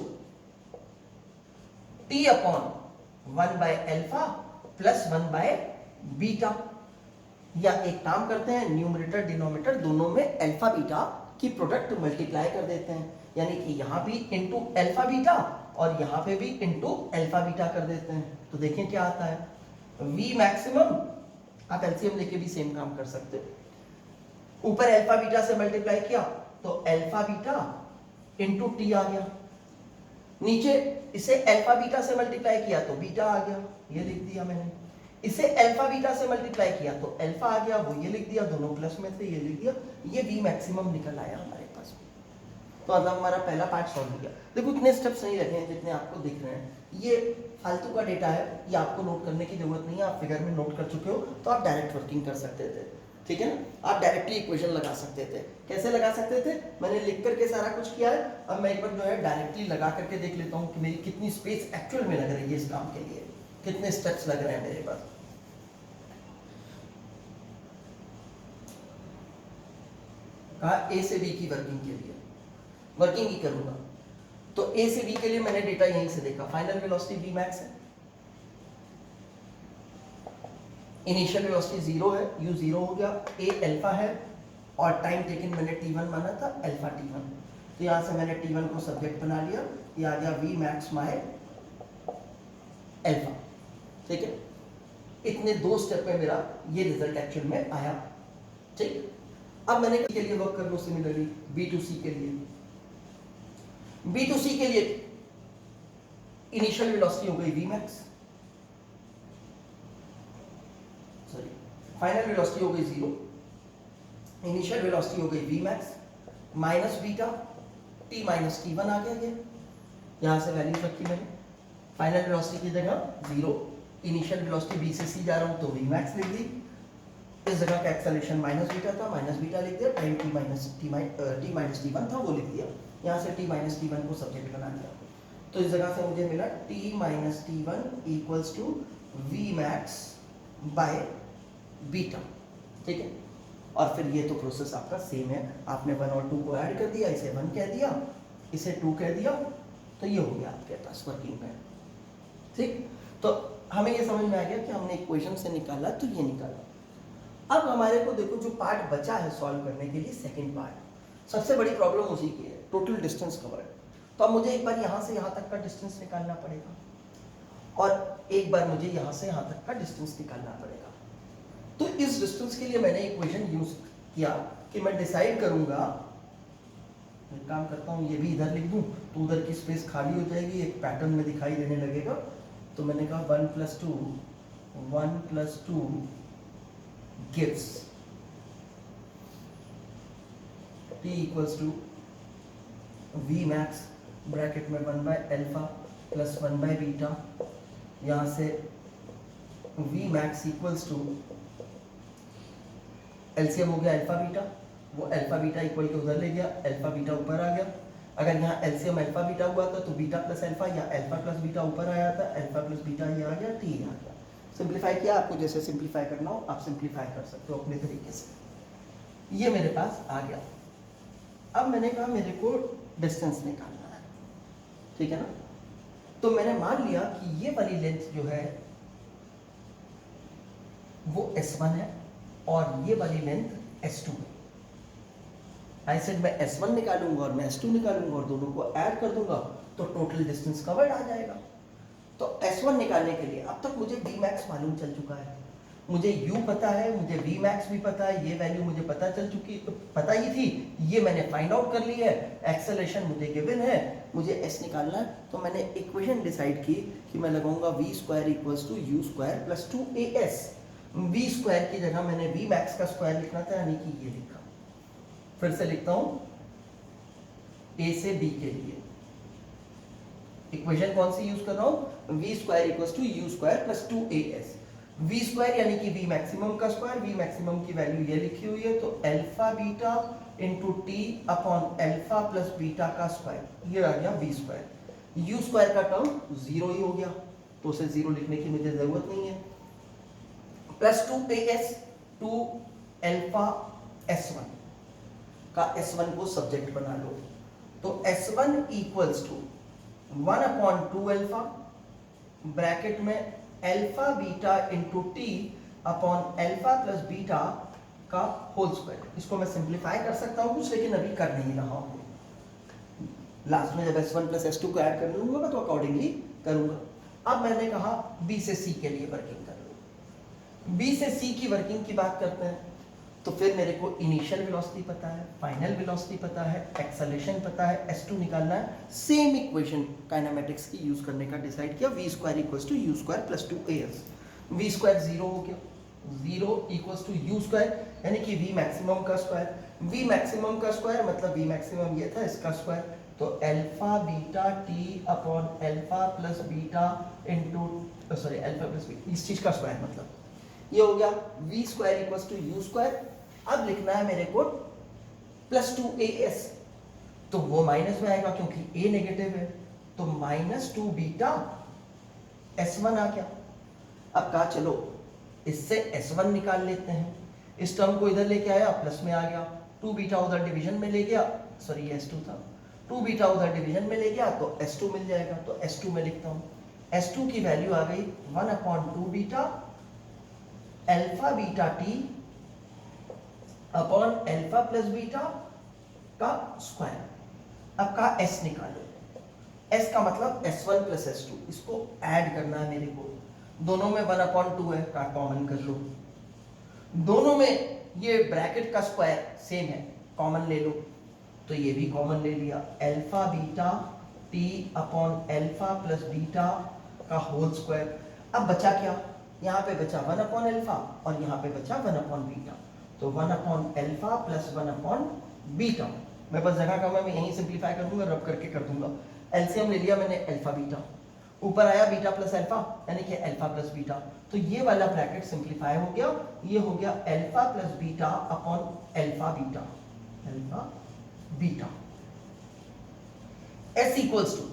t upon 1 by alpha plus 1 by beta. या एक काम करते हैं, न्यूमरेटर डिनोमिनेटर दोनों में अल्फा बीटा की प्रोडक्ट मल्टीप्लाई कर देते हैं, यानी कि यहां भी इनटू अल्फा बीटा और यहां पे भी इनटू अल्फा बीटा कर देते हैं। तो देखें क्या आता है, v मैक्सिमम, आप एलसीएम लेके भी सेम काम कर सकते हो, ऊपर अल्फा बीटा से मल्टीप्लाई किया तो अल्फा बीटा इनटू टी आ गया, नीचे इसे अल्फा बीटा से मल्टीप्लाई किया तो बीटा आ गया, ये लिख दिया मैंने, इसे अल्फा बीटा से मल्टीप्लाई किया तो अल्फा आ गया, वो ये लिख दिया, दोनों प्लस में थे ये लिख दिया, ये v मैक्सिमम निकल आया हमारे पास। तो मतलब हमारा पहला पार्ट सॉल्व हो गया। देखो इतने स्टेप्स नहीं लगे हैं जितने आपको दिख रहे हैं, ये फालतू का डेटा है, ये आपको नोट करने की जरूरत नहीं है, आप फिगर में नोट कर चुके हो तो आप डायरेक्ट वर्किंग कर सकते थे, ठीक है ना, आप डायरेक्टली इक्वेशन लगा सकते थे। कैसे लगा सकते थे, मैंने लिख करके सारा कुछ किया है, अब मैं एक बार जो है डायरेक्टली लगा करके देख लेता हूँ कि मेरी कितनी स्पेस एक्चुअल में लग रही है इस काम के लिए, कितने स्टेप्स लग रहे हैं मेरे पास। कहा ए से बी की वर्किंग के लिए, वर्किंग ही करूंगा तो ए से बी के लिए मैंने डेटा यहीं से देखा, फाइनल वेलोसिटी v मैक्स है, इनिशियल वेलोसिटी 0 है, u 0 हो गया, a अल्फा है और टाइम टेकन मैंने t1 माना था, अल्फा t1, तो यहां से मैंने t1 को सब्जेक्ट बना लिया, ये आ गया v मैक्स माय अल्फा, ठीक है। इतने दो स्टेप में मेरा ये रिजल्ट एक्चुअल में आया, ठीक। अब मैंने के लिए वर्क कर लो सिमिलरली B2C के लिए, B2C के लिए इनिशियल वेलोसिटी हो गई v max, sorry final velocity हो गई 0, इनिशियल वेलोसिटी हो गई v max minus beta t minus t1 आ गया, ये यहां से वैल्यू रखी मैंने, फाइनल वेलोसिटी की जगह 0, इनिशियल वेलोसिटी b से c जा रहा हूं तो v मैक्स लिख दी, इस जगह का एक्सेलरेशन माइनस बीटा था, माइनस बीटा लिख दिया, टाइम t माइनस t1 था वो लिख दिया, यहाँ से t माइनस t1 को सब्जेक्ट बना दिया, तो इस जगह से मुझे मिला t minus t1 equals to v max by beta, ठीक है। और फिर ये तो प्रोसेस आपका सेम है, आपने 1 और 2 को ऐड कर दिया, इसे 1 कह दिया, इसे 2 कह दिया, तो ये हो गया आपके पास वर्किंग में, ठीक। तो हमें ये समझ में आ गया कि हमने इक्वेशन से निकाला तो ये निकाला। अब हमारे को देखो जो पार्ट बचा है सॉल्व करने के लिए, सेकंड पार्ट, सबसे बड़ी प्रॉब्लम उसी की है, टोटल डिस्टेंस कवर है। तो अब मुझे एक बार यहाँ से यहाँ तक का डिस्टेंस निकालना पड़ेगा और एक बार मुझे यहाँ से यहाँ तक का डिस्टेंस निकालना पड़ेगा। तो इस डिस्टेंस के लिए मैंने इक्वेशन यूज किया कि मैं डिसाइड करूंगा, एक काम करता हूँ ये भी इधर लिख दूँ तो उधर की स्पेस खाली हो जाएगी, एक पैटर्न में दिखाई देने लगेगा। तो मैंने कहा 1 + 2 gives t equals to v max bracket में 1 by alpha plus 1 by beta, यहाँ से v max equals to LCM हो गया अल्फा बीटा, वो अल्फा बीटा इक्वल के उधर ले गया, अल्फा बीटा ऊपर आ गया। अगर यहाँ एलसीएम अल्फा बीटा हुआ था तो बीटा प्लस अल्फा या अल्फा प्लस बीटा ऊपर आया था, अल्फा प्लस बीटा ये आ गया, टी आ गया। सिंप्लीफाई किया, आपको जैसे सिंप्लीफाई करना हो आप सिंप्लीफाई कर सकते हो अपने तरीके से। ये मेरे पास आ गया। अब मैंने कहा मेरे को डिस्टेंस निकालना है, ठीक है ना। तो मैंने मान लिया कि ये वाली लेंथ जो है वो S1 है और ये वाली लेंथ S2 है। आई सेड मैं S1 निकालूंगा और मैं S2 निकालूंगा और दोनों को ऐड कर दूंगा तो टोटल डिस्टेंस कवर्ड आ जाएगा। तो S1 निकालने के लिए अब तक मुझे V मैक्स मालूम चल चुका है, मुझे U पता है, मुझे V मैक्स भी पता है, ये वैल्यू मुझे पता ही थी, ये मैंने फाइंड आउट कर ली है, एक्सेलरेशन मुझे गिवन है, मुझे S निकालना है। तो मैंने इक्वेशन डिसाइड की कि मैं लगाऊंगा v² = u² + 2as। v² की जगह मैंने V मैक्स का स्क्वायर लिखना था, यानी कि ये लिखा। फिर से लिखता हूं A से B के लिए इक्वेशन कौन सी यूज कर रहा हूं, v² = u² + 2as। We square यानी कि वी मैक्सिमम का स्क्वायर, वी मैक्सिमम की वैल्यू ये लिखी हुई है, तो alpha beta into t upon alpha plus beta का स्क्वायर, ये आ गया वी स्क्वायर। यू स्क्वायर का टर्म जीरो ही हो गया, तो उसे जीरो लिखने की मुझे जरूरत नहीं है। प्लस 2as 2 अल्फा s1 का s1 को सब्जेक्ट बना लो, तो s1 equals to 1 upon 2 alpha bracket में alpha beta into t upon alpha plus beta का होल स्क्वायर। इसको मैं सिंप्लीफाई कर सकता हूं कुछ, लेकिन अभी कर नहीं रहा हूं। लास्ट में जब s1 प्लस s2 को ऐड कर लूंगा तो अकॉर्डिंगली करूंगा। अब मैंने कहा b से c के लिए वर्किंग कर लो। b से c की वर्किंग की बात करते हैं, तो फिर मेरे को इनिशियल वेलोसिटी पता है, फाइनल वेलोसिटी पता है, एक्सेलरेशन पता है, s2 निकालना है। सेम इक्वेशन काइनेमेटिक्स की यूज करने का डिसाइड किया, v square equals to u square plus 2as। v square zero हो गया, zero equals to u square यानी कि v मैक्सिमम का स्क्वायर। v मैक्सिमम का स्क्वायर मतलब v मैक्सिमम ये था, इसका स्क्वायर, तो alpha beta t upon alpha plus beta into sorry alpha plus beta, इस चीज का स्क्वायर मतलब ये हो गया v square equals to u square. अब लिखना है मेरे को प्लस 2as, तो वो माइनस में आएगा क्योंकि a नेगेटिव है, तो माइनस 2 बीटा s1 आ गया। अब कहा चलो इससे s1 निकाल लेते हैं, इस टर्म को इधर लेके आया प्लस में आ गया, 2 बीटा उधर डिवीजन में ले गया, सॉरी ये s2 था, 2 बीटा उधर डिवीजन में ले गया तो s2 मिल जाएगा, तो s2 में लिखता हूं, s2 की वैल्यू आ गई 1 upon 2 beta alpha beta t upon alpha plus beta का स्क्वायर। अब कहा s निकालो, s का मतलब s1 प्लस s2, इसको ऐड करना है मेरे को, दोनों में 1 अपॉन 2 है, का कॉमन कर लो, दोनों में ये ब्रैकेट का स्क्वायर सेम है, कॉमन ले लो, तो ये भी कॉमन ले लिया, alpha beta t upon alpha plus beta का होल स्क्वायर। अब बचा क्या, यहाँ पे बचा 1 अपॉन अल्फा और यहाँ पे बचा 1 अपॉन बीटा, तो 1 upon alpha plus 1 upon beta. मैं बस जगह कम है, मैं यहीं सिंप्लीफाई कर दूंगा, रब करके कर दूंगा। एलसीएम ले लिया मैंने अल्फा बीटा, ऊपर आया बीटा प्लस अल्फा यानी कि अल्फा प्लस बीटा, तो ये वाला ब्रैकेट सिंप्लीफाई हो गया, ये हो गया alpha plus beta upon alpha beta, alpha beta s equals to,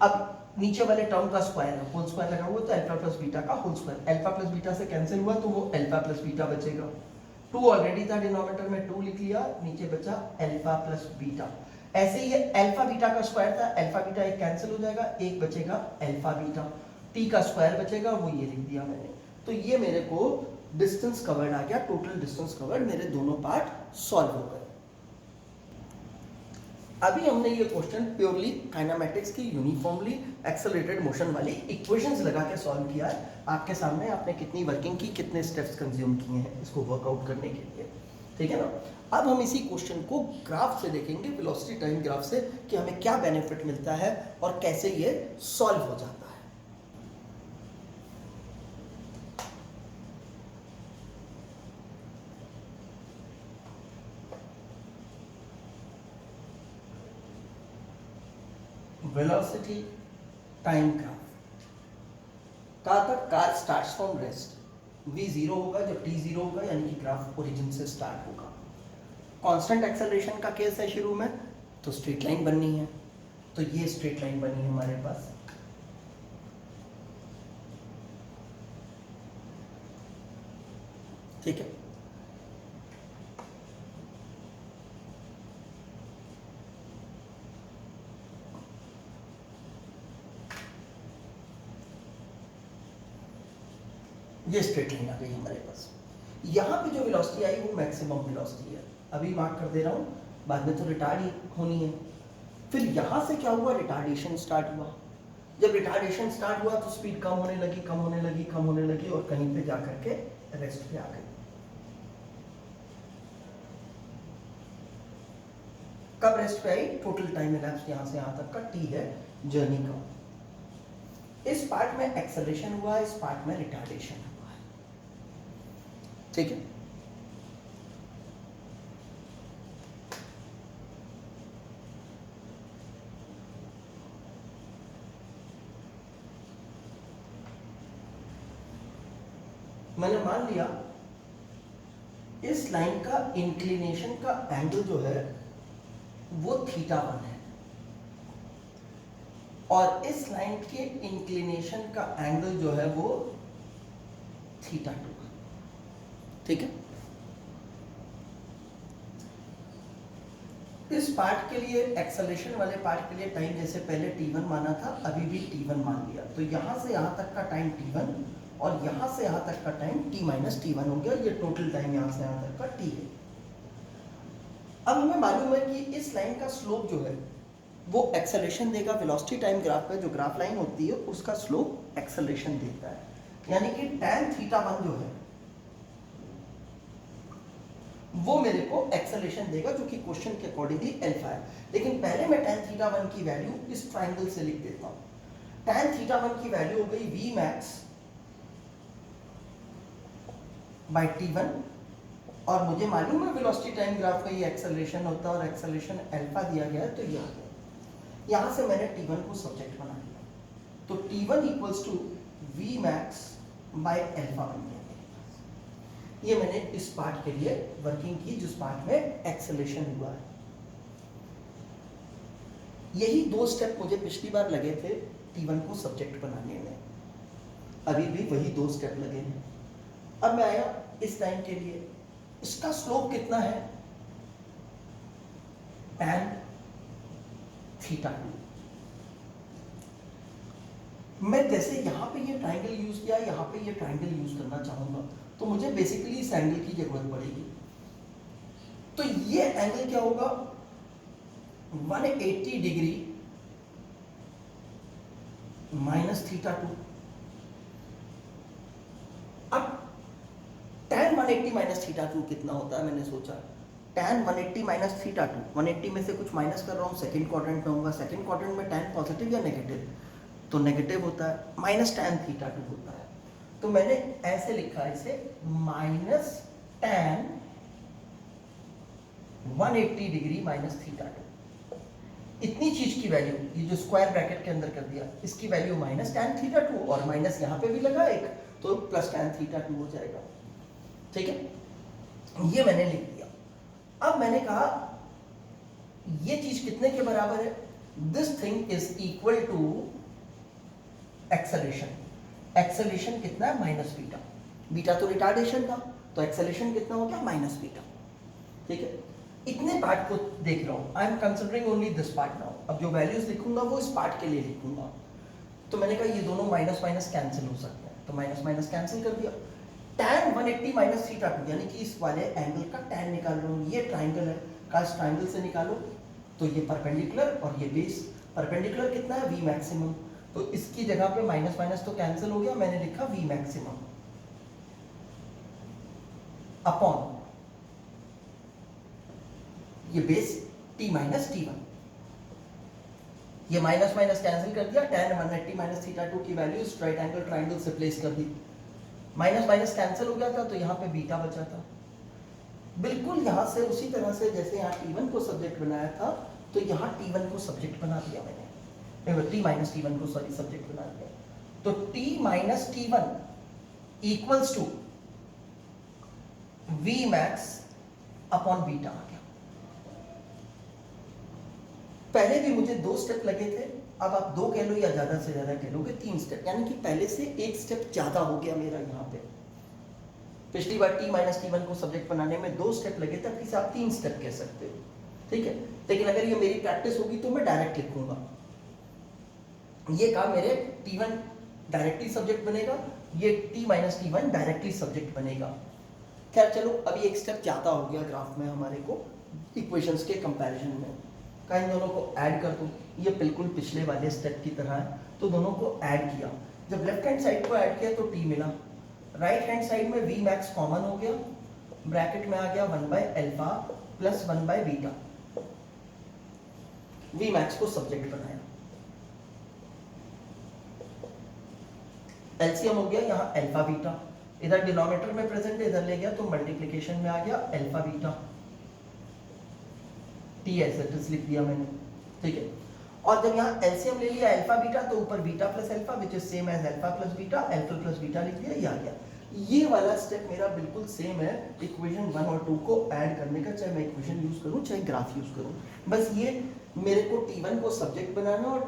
अब नीचे वाले टर्म का स्क्वायर है, होल स्क्वायर लगा हुआ, तो अल्फा प्लस बीटा का whole square, alpha plus beta से कैंसिल हुआ तो वो अल्फा प्लस बीटा बचेगा, 2 ऑलरेडी था डिनोमिनेटर में, 2 लिख लिया, नीचे बचा अल्फा प्लस बीटा। ऐसे ही अल्फा बीटा का स्क्वायर था, अल्फा बीटा एक कैंसिल हो जाएगा, एक बचेगा अल्फा बीटा, टी का स्क्वायर बचेगा, वो ये लिख दिया मैंने। तो ये मेरे को डिस्टेंस कवर्ड आ गया, टोटल डिस्टेंस कवर्ड, मेरे दोनों पार्ट सॉल्व हो गए। अभी हमने ये क्वेश्चन प्योरली काइनेमेटिक्स की यूनिफॉर्मली एक्सेलरेटेड मोशन वाली इक्वेशंस लगा के सॉल्व किया है। आपके सामने आपने कितनी वर्किंग की, कितने स्टेप्स कंज्यूम किए हैं इसको वर्कआउट करने के लिए, ठीक है ना। अब हम इसी क्वेश्चन को ग्राफ से देखेंगे, वेलोसिटी टाइम ग्राफ से, कि हमें क्या बेनिफिट मिलता है और कैसे ये सॉल्व हो जाता है। वेलोसिटी टाइम ग्राफ, कहा था car starts from rest, v zero होगा जब t जीरो होगा, यानी कि ग्राफ ओरिजिन से स्टार्ट होगा। कांस्टेंट एक्सेलरेशन का केस है शुरू में, तो स्ट्रेट लाइन बननी है, तो ये स्ट्रेट लाइन बनी है हमारे पास, ठीक है। ये स्ट्रेट लाइन आ गई हमारे पास, यहाँ पे जो वेलोसिटी आई वो मैक्सिमम वेलोसिटी है, अभी मार्क कर दे रहा हूँ, बाद में तो रिटार्ड ही होनी है। फिर यहाँ से क्या हुआ, रिटार्डेशन स्टार्ट हुआ, जब रिटार्डेशन स्टार्ट हुआ तो स्पीड कम होने लगी, कम होने लगी, कम होने लगी, और कहीं पे जाकर के रेस्ट पे आ गई। कब रेस्ट पे आई, टोटल टाइम इलैप्स यहाँ से यहाँ तक का t है जर्नी का। इस पार्ट में एक्सेलरेशन हुआ, इस पार्ट में रिटार्डेशन हुआ है, ठीक है। मैंने मान लिया इस लाइन का इंक्लिनेशन का एंगल जो है वो θ1 है और इस लाइन के इंक्लिनेशन का एंगल जो है वो θ2, ठीक है। इस पार्ट के लिए, एक्सेलरेशन वाले पार्ट के लिए टाइम जैसे पहले t1 माना था, अभी भी t1 मान लिया, तो यहां से यहां तक का टाइम t1 और यहां से यहां तक का टाइम t माइनस t1 हो गया। ये टोटल टाइम यहां से यहां तक का t है। अब हमें मालूम है कि इस लाइन का स्लोप जो है वो एक्सेलरेशन देगा, वेलोसिटी टाइम ग्राफ का जो ग्राफ लाइन होती है उसका स्लोप एक्सेलरेशन देता है, यानी कि tan θ1 जो है वो मेरे को एक्सेलरेशन देगा, जो कि क्वेश्चन के अकॉर्डिंगली अल्फा है। लेकिन पहले मैं tan θ1 की वैल्यू इस ट्राइंगल से लिख देता हूं। tan θ1 की वैल्यू हो गई v max बाय t1 और मुझे मालूम है वेलोसिटी टाइम ग्राफ का ये एक्सेलरेशन होता है और एक्सेलरेशन अल्फा दिया गया है, तो ये आ गया। यहां से मैंने t1 को सब्जेक्ट बना लिया, तो t1 equals to v max by alpha बन गया। ये मैंने इस पार्ट के लिए वर्किंग की जिस पार्ट में एक्सेलरेशन हुआ है। यही 2 स्टेप मुझे पिछली बार लगे थे t1 को सब्जेक्ट बनाने में, अभी भी वही 2 स्टेप लगे हैं। अब मैं आया इस लाइन के लिए, इसका स्लोप कितना है, tan θ2। मैं जैसे यहां पे ये ट्राइंगल यूज किया, यहां पे ये ट्राइंगल यूज करना चाहूंगा, तो मुझे बेसिकली इस एंगल की जरूरत पड़ेगी। तो ये एंगल क्या होगा, 180 डिग्री माइनस θ2। अब tan 180 माइनस θ2 कितना होता है, मैंने सोचा tan 180 माइनस θ2, 180 में से कुछ माइनस कर रहा हूं, सेकंड क्वाड्रेंट में होगा। सेकंड क्वाड्रेंट में tan पॉजिटिव या नेगेटिव, तो नेगेटिव होता है, माइनस tan θ2 होता है। तो मैंने ऐसे लिखा है इसे, माइनस tan 180 डिग्री माइनस θ2। इतनी चीज की वैल्यू, ये जो स्क्वायर ब्रैकेट के अंदर कर दिया, इसकी वैल्यू माइनस tan θ2 और माइनस यहां पे भी लगा एक, तो प्लस tan θ2 हो जाएगा, ठीक है। ये मैंने लिख दिया। अब मैंने कहा ये चीज कितने के बराबर है, this thing is equal to acceleration. Acceleration कितना है, माइनस बीटा। बीटा तो रिटार्डेशन था, तो एक्सेलरेशन कितना हो गया, माइनस बीटा, ठीक है। इतने पार्ट को देख रहा हूं, I am considering only this part now. अब जो वैल्यूज लिखूंगा वो इस पार्ट के लिए लिखूंगा। तो मैंने कहा ये दोनों माइनस माइनस कैंसिल हो सकते हैं, तो माइनस माइनस कैंसिल कर दिया। tan 180 माइनस θ2, यानी कि इस वाले एंगल का tan निकाल रहा हूं। ये ट्राइंगल है, काश ट्राइंगल से निकालो, तो ये परपेंडिकुलर और ये बेस। परपेंडिकुलर कितना है, v मैक्सिमम, तो इसकी जगह पे माइनस माइनस तो कैंसिल हो गया, मैंने लिखा v मैक्सिमम अपॉन ये बेस t माइनस t1। ये माइनस माइनस कैंसिल कर दिया, tan 180 माइनस θ2 की वैल्यू इस राइट एंगल ट्राइंगल से प्लेस कर दी। माइनस माइनस कैंसिल हो गया था, तो यहाँ पे बीटा बचा था। बिल्कुल यहाँ से उसी तरह से जैसे यहाँ t1 को सब्जेक्ट बनाया था, तो यहाँ t1 को सब्जेक्ट बना दिया मैंने, t माइनस t1 को सॉरी सब्जेक्ट बना दिया। तो t minus t1 equals to v max upon beta आ गया। पहले भी मुझे 2 स्टेप लगे थे, अब आप 2 कह लो या ज्यादा से ज्यादा कह लोगे 3 स्टेप, यानी कि पहले से 1 स्टेप ज्यादा हो गया मेरा यहाँ पे। पिछली बार t माइनस t1 को सब्जेक्ट बनाने में 2 स्टेप लगे थे, फिर आप 3 स्टेप कह सकते हो, ठीक है। लेकिन अगर ये मेरी प्रैक्टिस होगी तो मैं डायरेक्ट लिखूंगा। ये कहा मेरे t1 डायरेक्टली सब्जेक्ट बनेगा, ये t minus t1 directly subject बनेगा। खैर चलो, अभी 1 स्टेप ज्यादा हो गया ग्राफ में हमारे को इक्वेशंस के कंपैरिजन में। का इन दोनों को ऐड कर दो, ये बिल्कुल पिछले वाले स्टेप की तरह है, तो दोनों को ऐड किया। जब लेफ्ट हैंड साइड को ऐड किया तो t मिला, राइट हैंड साइड में v मैक्स कॉमन हो गया, ब्रैकेट में आ गया 1 by alpha plus 1 by beta. v max को सब्जेक्ट बनाया, एलसीएम हो गया यहाँ अल्फा बीटा, इधर डिनोमिनेटर में प्रेजेंट है, इधर ले गया तो मल्टीप्लिकेशन में आ गया अल्फा बीटा। टी एस लिख दिया मैंने, ठीक है। और जब यहाँ एलसीएम ले लिया अल्फा बीटा, तो ऊपर beta plus alpha which is same as alpha plus beta, alpha plus beta लिख दिया, ये आ गया। ये वाला स्टेप मेरा बिल्कुल सेम है इक्वेशन 1 और 2 को ऐड करने का, चाहे मैं इक्वेशन यूज करूं चाहे ग्राफ यूज करूं। बस ये मेरे को T1 को सब्जेक्ट बनाना और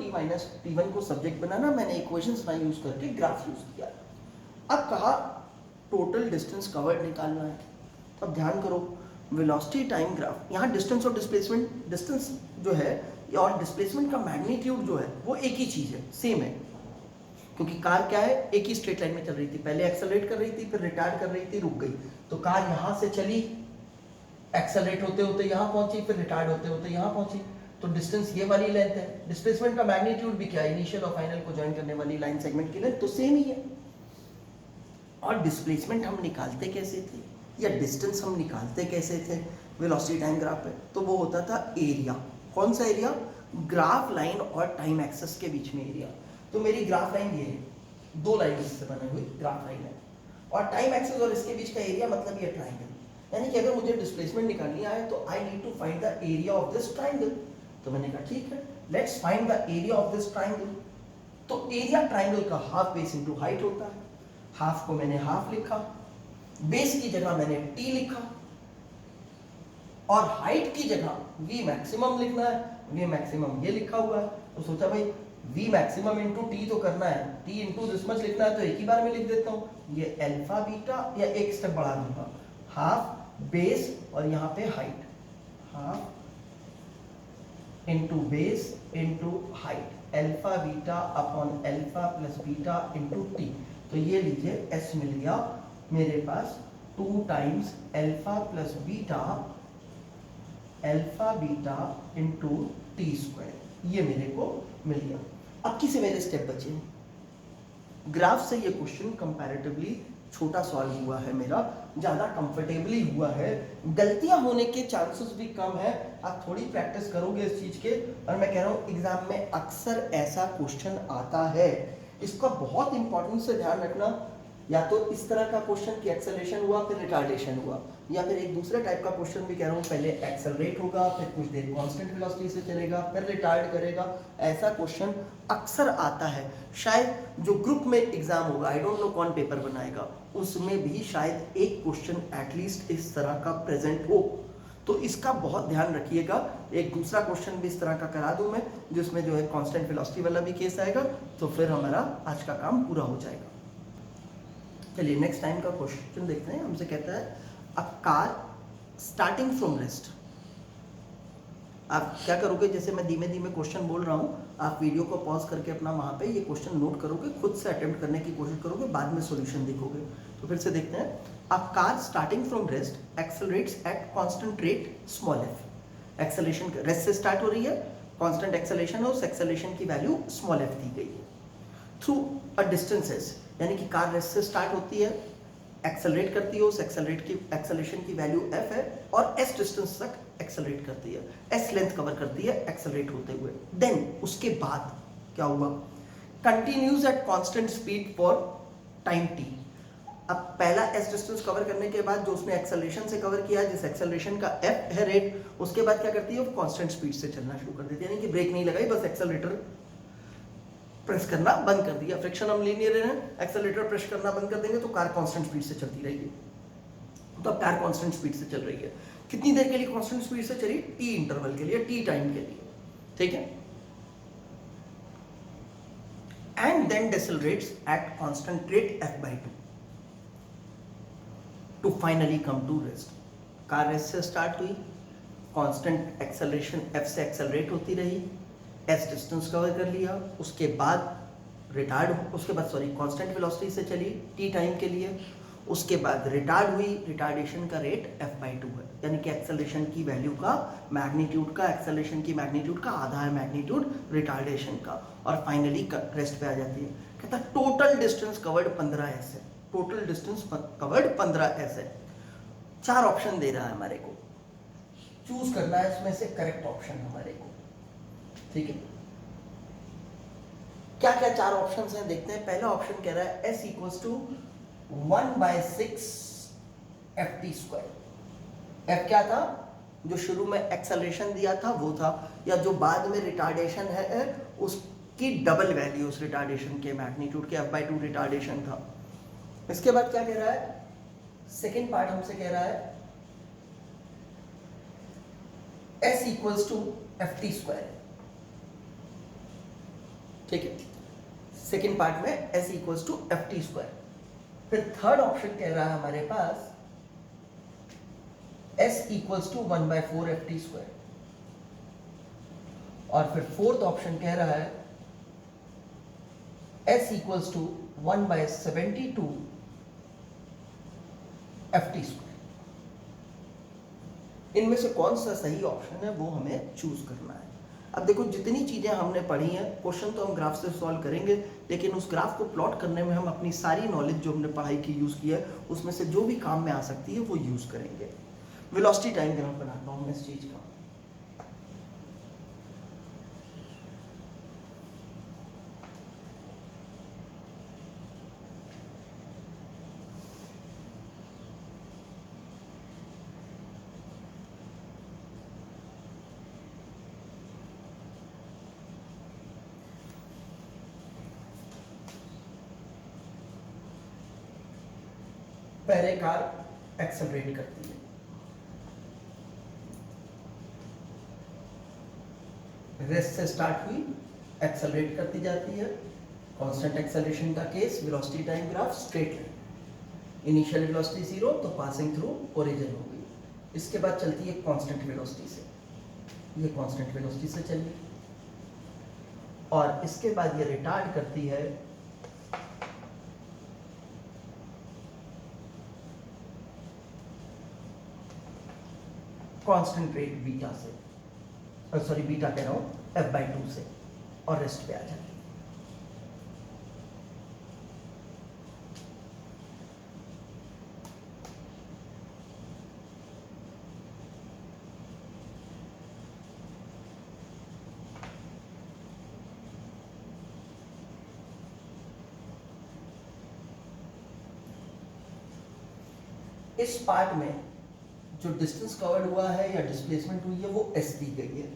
T1 को सब्जेक्ट बनाना, मैंने इक्वेशंस ना यूज करके ग्राफ यूज किया। अब कहा टोटल डिस्टेंस कवर्ड निकालना है। अब ध्यान करो, वेलोसिटी टाइम ग्राफ, यहाँ डिस्टेंस और डिस्प्लेसमेंट, डिस्टेंस जो है और डिस्प्लेसमेंट का मैग्नीट्यूड जो है वो एक ही चीज है, सेम है, क्योंकि कार क्या है, एक ही स्ट्रेट लाइन में चल रही थी, पहले एक्सेलरेट कर रही थी, फिर रिटार्ड कर रही थी, रुक गई। तो कार यहां से चली, एक्सेलरेट होते होते यहां पहुंची, फिर रिटार्ड होते होते यहां पहुंची, तो डिस्टेंस ये वाली लेंथ है। डिस्प्लेसमेंट का मैग्नीट्यूड भी क्या है, इनिशियल और फाइनल को ज्वाइन करने वाली लाइन सेगमेंट की लेंथ, तो सेम ही है। और डिस्प्लेसमेंट हम निकालते कैसे थे, या डिस्टेंस हम निकालते कैसे थे वेलोसिटी टाइम ग्राफ पे, तो वो होता था एरिया। कौन सा एरिया, ग्राफ लाइन और टाइम एक्सेस के बीच में एरिया। तो मेरी ग्राफ लाइन ये है, दो लाइन इससे बनी हुई ग्राफ लाइन है, और टाइम एक्सेस और इसके बीच का एरिया मतलब ये ट्राइंगल। यानी कि अगर मुझे डिस्प्लेसमेंट निकालनी है तो I need to find the area of this triangle. तो मैंने कहा ठीक है, let's find the area of this triangle. तो एरिया ट्राइंगल का हाफ बेस इनटू हाइट होता है। हाफ को मैंने हाफ लिखा, बेस की जगह मैंने टी लिखा, और हाइट की जगह वी मैक्सिमम लिखना है, वी मैक्सिमम ये लिखा हुआ है। तो सोचा भाई वी मैक्सिमम इंटू टी तो करना है, टी इंटू दिस मच लिखना है, तो एक ही बार में लिख देता हूँ, ये अल्फा बीटा, या एक स्टेप बढ़ा दूंगा, हाफ बेस और यहाँ पे height, half into base into height, alpha beta upon alpha plus beta into T. तो ये लीजिए एस मिल गया मेरे पास 2 times alpha plus beta, alpha beta into T square, ये मेरे को मिल गया। अब किसी मेरे स्टेप बचे, ग्राफ से ये क्वेश्चन कंपैरेटिवली छोटा सॉल्व हुआ है मेरा, ज़्यादा कंफर्टेबली हुआ है, गलतियां होने के चांसेस भी कम है। आप थोड़ी प्रैक्टिस करोगे इस चीज़ के, और मैं कह रहा हूँ एग्जाम में अक्सर ऐसा क्वेश्चन आता है, इसका बहुत इंपॉर्टेंस से ध्यान रखना। या तो इस तरह का क्वेश्चन कि एक्सेलरेशन हुआ फिर रिटार्डेशन हुआ, या फिर एक दूसरे टाइप का क्वेश्चन भी कह रहा हूँ, पहले एक्सेलरेट होगा फिर कुछ देर कांस्टेंट वेलोसिटी से चलेगा फिर रिटार्ड करेगा। ऐसा क्वेश्चन अक्सर आता है। शायद जो ग्रुप में एग्जाम होगा, आई डोंट नो कौन पेपर बनाएगा, उसमें भी शायद एक क्वेश्चन एटलीस्ट इस तरह का प्रेजेंट हो। तो इसका बहुत ध्यान रखिएगा। एक दूसरा क्वेश्चन भी इस तरह का करा दूं मैं, जिसमें जो है कांस्टेंट वेलोसिटी वाला भी केस आएगा, तो फिर हमारा आज का काम पूरा हो जाएगा। चलिए नेक्स्ट टाइम का क्वेश्चन देखते हैं। हमसे कहता है a car starting from rest. आप क्या करोगे, जैसे मैं धीमे धीमे क्वेश्चन बोल रहा हूँ, आप वीडियो को पॉज करके अपना वहाँ पे ये क्वेश्चन नोट करोगे, खुद से अटेम्प्ट करने की कोशिश करोगे, बाद में सॉल्यूशन देखोगे। तो फिर से देखते हैं, a car starting from rest accelerates eight constant rate small F. Acceleration rest से स्टार्ट हो रही है, कांस्टेंट एक्सेलरेशन है, उस एक्सेलरेशन की वैल्यू स्मॉल एफ दी गई है। थ्रू अ डिस्टेंस एस, यानी कि कार रेस्ट से स्टार्ट होती है, एक्सेलरेट करती है, उस एक्सेलरेशन की वैल्यू एफ है, और एस डिस्टेंस तक एक्सेलरेट करती है, एस लेंथ कवर करती है एक्सेलरेट होते हुए। देन उसके बाद क्या हुआ, continues at constant speed for time T. अब पहला एस डिस्टेंस कवर करने के बाद जो उसने एक्सेलरेशन से कवर किया, जिस एक्सेलरेशन का एफ है रेट, उसके बाद क्या करती है, वो कांस्टेंट स्पीड से चलना शुरू कर देती है, यानी कि ब्रेक नहीं लगाई, बस एक्सेलरेटर प्रेस करना बंद कर दिया। फ्रिक्शन हम लीनियर है, एक्सेलरेटर प्रेस करना बंद कर देंगे तो कार कांस्टेंट स्पीड से चलती रहेगी। तो अब कार कांस्टेंट स्पीड से चल रही है, कितनी देर के लिए कांस्टेंट स्पीड से चली, टी इंटरवल के लिए, टी टाइम के लिए, ठीक है। And then decelerates at constant rate f/2 to finally come to rest. Car rest से स्टार्ट हुई, कांस्टेंट एक्सेलरेशन f से एक्सेलरेट होती रही, एस डिस्टेंस कवर कर लिया, उसके बाद कांस्टेंट वेलोसिटी से चली टी टाइम के लिए, उसके बाद रिटार्ड हुई, रिटार्डेशन का रेट f/2 है, यानी कि एक्सेलरेशन की वैल्यू का मैग्नीट्यूड का, एक्सेलरेशन की मैग्नीट्यूड का आधा है मैग्नीट्यूड रिटार्डेशन का, और फाइनली रेस्ट पे आ जाती है। कहता टोटल डिस्टेंस कवर्ड 15s है, टोटल डिस्टेंस कवर्ड 15s है। 4 ऑप्शन दे रहा है हमारे को, चूज करना है इसमें से करेक्ट ऑप्शन हमारे को, ठीक है। क्या क्या 4 ऑप्शंस हैं देखते हैं। पहला ऑप्शन कह रहा है s = 1/6 ft²। f क्या था, जो शुरू में एक्सेलरेशन दिया था वो था, या जो बाद में रिटार्डेशन है उसकी डबल वैल्यू, उस रिटार्डेशन के मैग्नीट्यूड के f/2 रिटार्डेशन था। इसके बाद क्या कह रहा है, सेकेंड पार्ट हमसे कह रहा है s equals to f t square, ठीक है, सेकेंड पार्ट में s equals to f t square. फिर थर्ड ऑप्शन कह रहा है हमारे पास s equals to 1/4 f t square, और फिर फोर्थ ऑप्शन कह रहा है s equals to 1/72 f t square. इनमें से कौन सा सही ऑप्शन है वो हमें चूज करना है। अब देखो जितनी चीजें हमने पढ़ी हैं, क्वेश्चन तो हम ग्राफ से सॉल्व करेंगे, लेकिन उस ग्राफ को प्लॉट करने में हम अपनी सारी नॉलेज जो हमने पढ़ाई की यूज की है, उसमें से जो भी काम में आ सकती है वो यूज करेंगे। वेलोसिटी टाइम ग्राफ बनाता हूं मैं इस चीज का। पहले कार एक्सेलरेट करती है, रेस्ट से स्टार्ट हुई, एक्सेलरेट करती जाती है। कांस्टेंट एक्सेलरेशन का case, velocity time graph, straight line. Initial velocity 0 तो पासिंग थ्रू ओरिजिन हो गई। इसके बाद चलती है कांस्टेंट वेलोसिटी से, ये कांस्टेंट वेलोसिटी से चली, और इसके बाद ये रिटार्ड करती है कांस्टेंट रेट बीटा से, सॉरी बीटा कह रहा हूं, f/2 से, और रेस्ट पे आ जाती है। इस पार्ट में जो डिस्टेंस कवर्ड हुआ है या डिस्प्लेसमेंट हुई है वो s दी गई है,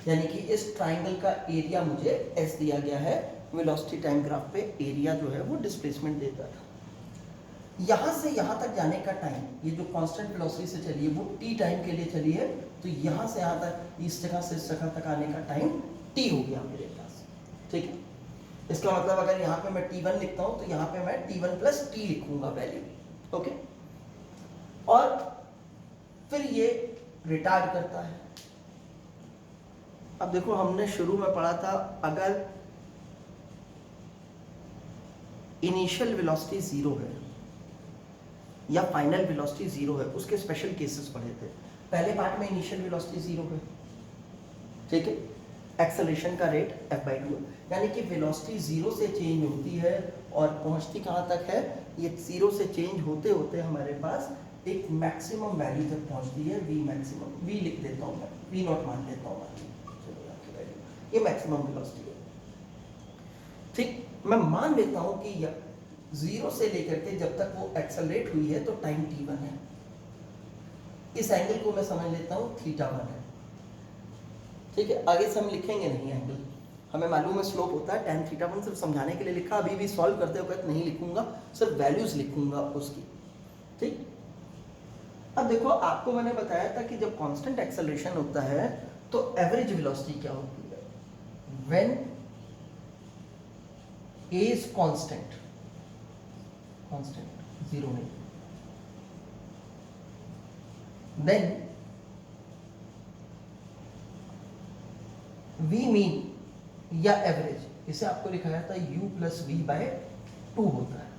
यानी कि इस ट्राइंगल का एरिया मुझे s दिया गया है। वेलोसिटी टाइम ग्राफ पे एरिया जो है वो डिस्प्लेसमेंट देता था। यहां से यहां तक जाने का टाइम, ये जो कांस्टेंट वेलोसिटी से चली है वो t टाइम के लिए चली है, तो यहां से यहां तक, इस जगह से इस जगह तक आने का टाइम t हो गया मेरे पास, ठीक है। इसका मतलब अगर यहाँ पे मैं t1 लिखता हूं तो यहाँ पे मैं t1 प्लस t लिखूंगा वैल्यू, ओके। और फिर ये रिटार्ड करता है। अब देखो हमने शुरू में पढ़ा था, अगर इनिशियल वेलोसिटी 0 है या फाइनल वेलोसिटी 0 है, उसके स्पेशल केसेस पढ़े थे। पहले पार्ट में इनिशियल वेलोसिटी 0 है, ठीक है, एक्सेलरेशन का रेट f/2 है, यानी कि वेलोसिटी 0 से चेंज होती है और पहुंचती कहां तक है, ये 0 से चेंज होते होते हमारे पास एक मैक्सिमम वैल्यू तक पहुंचती है, v मैक्सिमम, v लिख देता हूं मैं, v0 मान लेता हूं मैं, ये मैक्सिमम वेलोसिटी है, ठीक। मैं मान लेता हूं कि 0 से लेकर के जब तक वो एक्सेलरेट हुई है तो टाइम t1 है। इस एंगल को मैं समझ लेता हूं θ1 है, ठीक है। आगे से हम लिखेंगे नहीं एंगल, हमें मालूम है स्लोप होता है tan θ1, सिर्फ समझाने के लिए लिखा, अभी भी सॉल्व करते वक्त नहीं लिखूंगा, सिर्फ वैल्यूज लिखूंगा उसकी, ठीक। अब देखो आपको मैंने बताया था कि जब कांस्टेंट एक्सेलरेशन होता है तो एवरेज वेलोसिटी क्या होती है, when a is constant, constant 0 नहीं, देन v मीन या एवरेज, इसे आपको लिखा जाता है u प्लस v/2 होता है।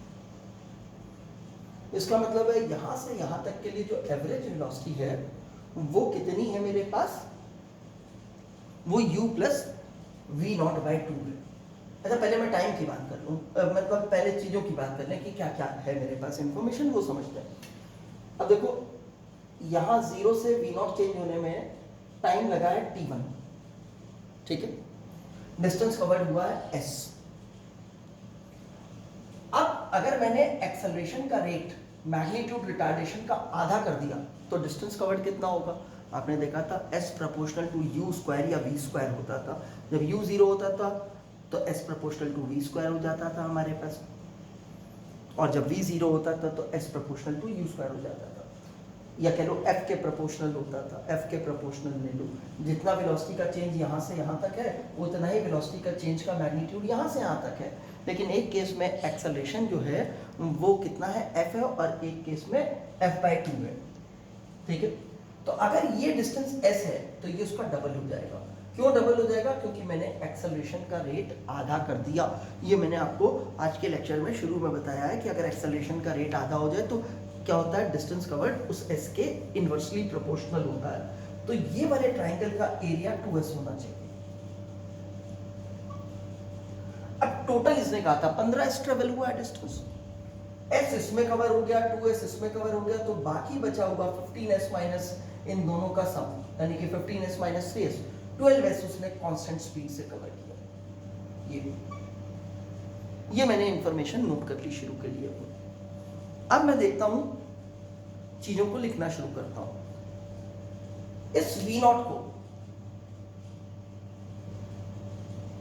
इसका मतलब है यहां से यहां तक के लिए जो एवरेज वेलोसिटी है वो कितनी है मेरे पास, वो u प्लस v0/2 है। अच्छा पहले मैं टाइम की बात कर लूं, मतलब पहले चीजों की बात कर लें कि क्या क्या है मेरे पास इंफॉर्मेशन, वो समझते हैं। अब देखो यहां 0 से v0 चेंज होने में टाइम लगा है t1, ठीक है, डिस्टेंस कवर्ड हुआ है s। अब अगर मैंने एक्सेलरेशन का रेट मैग्नीट्यूड रिटार्डेशन का आधा कर दिया तो डिस्टेंस कवर्ड कितना होगा, आपने देखा था s proportional to u square या v स्क्वायर होता था। जब u 0 होता था तो s proportional to v square हो जाता था हमारे पास। और जब v जीरो होता था तो s proportional to u square हो जाता था, या कह लो f के प्रोपोर्शनल होता था, f के प्रोपोर्शनल ले लो। जितना वेलोसिटी का चेंज यहाँ से यहाँ तक है उतना ही वेलोसिटी का चेंज का मैग्नीट्यूड यहाँ से यहाँ तक है। लेकिन एक केस में एक्सेलरेशन जो है वो कितना है, f है, और एक केस में f/2 है, ठीक है। तो अगर ये डिस्टेंस s है तो ये उसका डबल हो जाएगा। क्यों डबल हो जाएगा? क्योंकि मैंने एक्सेलरेशन का रेट आधा कर दिया। ये मैंने आपको आज के लेक्चर में शुरू में बताया है कि अगर एक्सेलरेशन का रेट आधा हो जाए तो क्या होता है, डिस्टेंस कवर्ड उस s के इनवर्सली प्रोपोर्शनल होता है। तो ये वाले ट्राइंगल का एरिया 2s होना चाहिए। अब टोटल इसने कहा था 15s ट्रेवल हुआ है डिस्टेंस, s इसमें कवर हो गया, 2s इसमें कवर हो गया, तो बाकी बचा हुआ 15s माइनस इन दोनों का सम, यानी कि 15s माइनस 3s, 12s उसने कांस्टेंट स्पीड से कवर किया। ये मैंने इंफॉर्मेशन नोट कर ली शुरू के लिए। अब मैं देखता हूं, चीजों को लिखना शुरू करता हूं। इस v0 को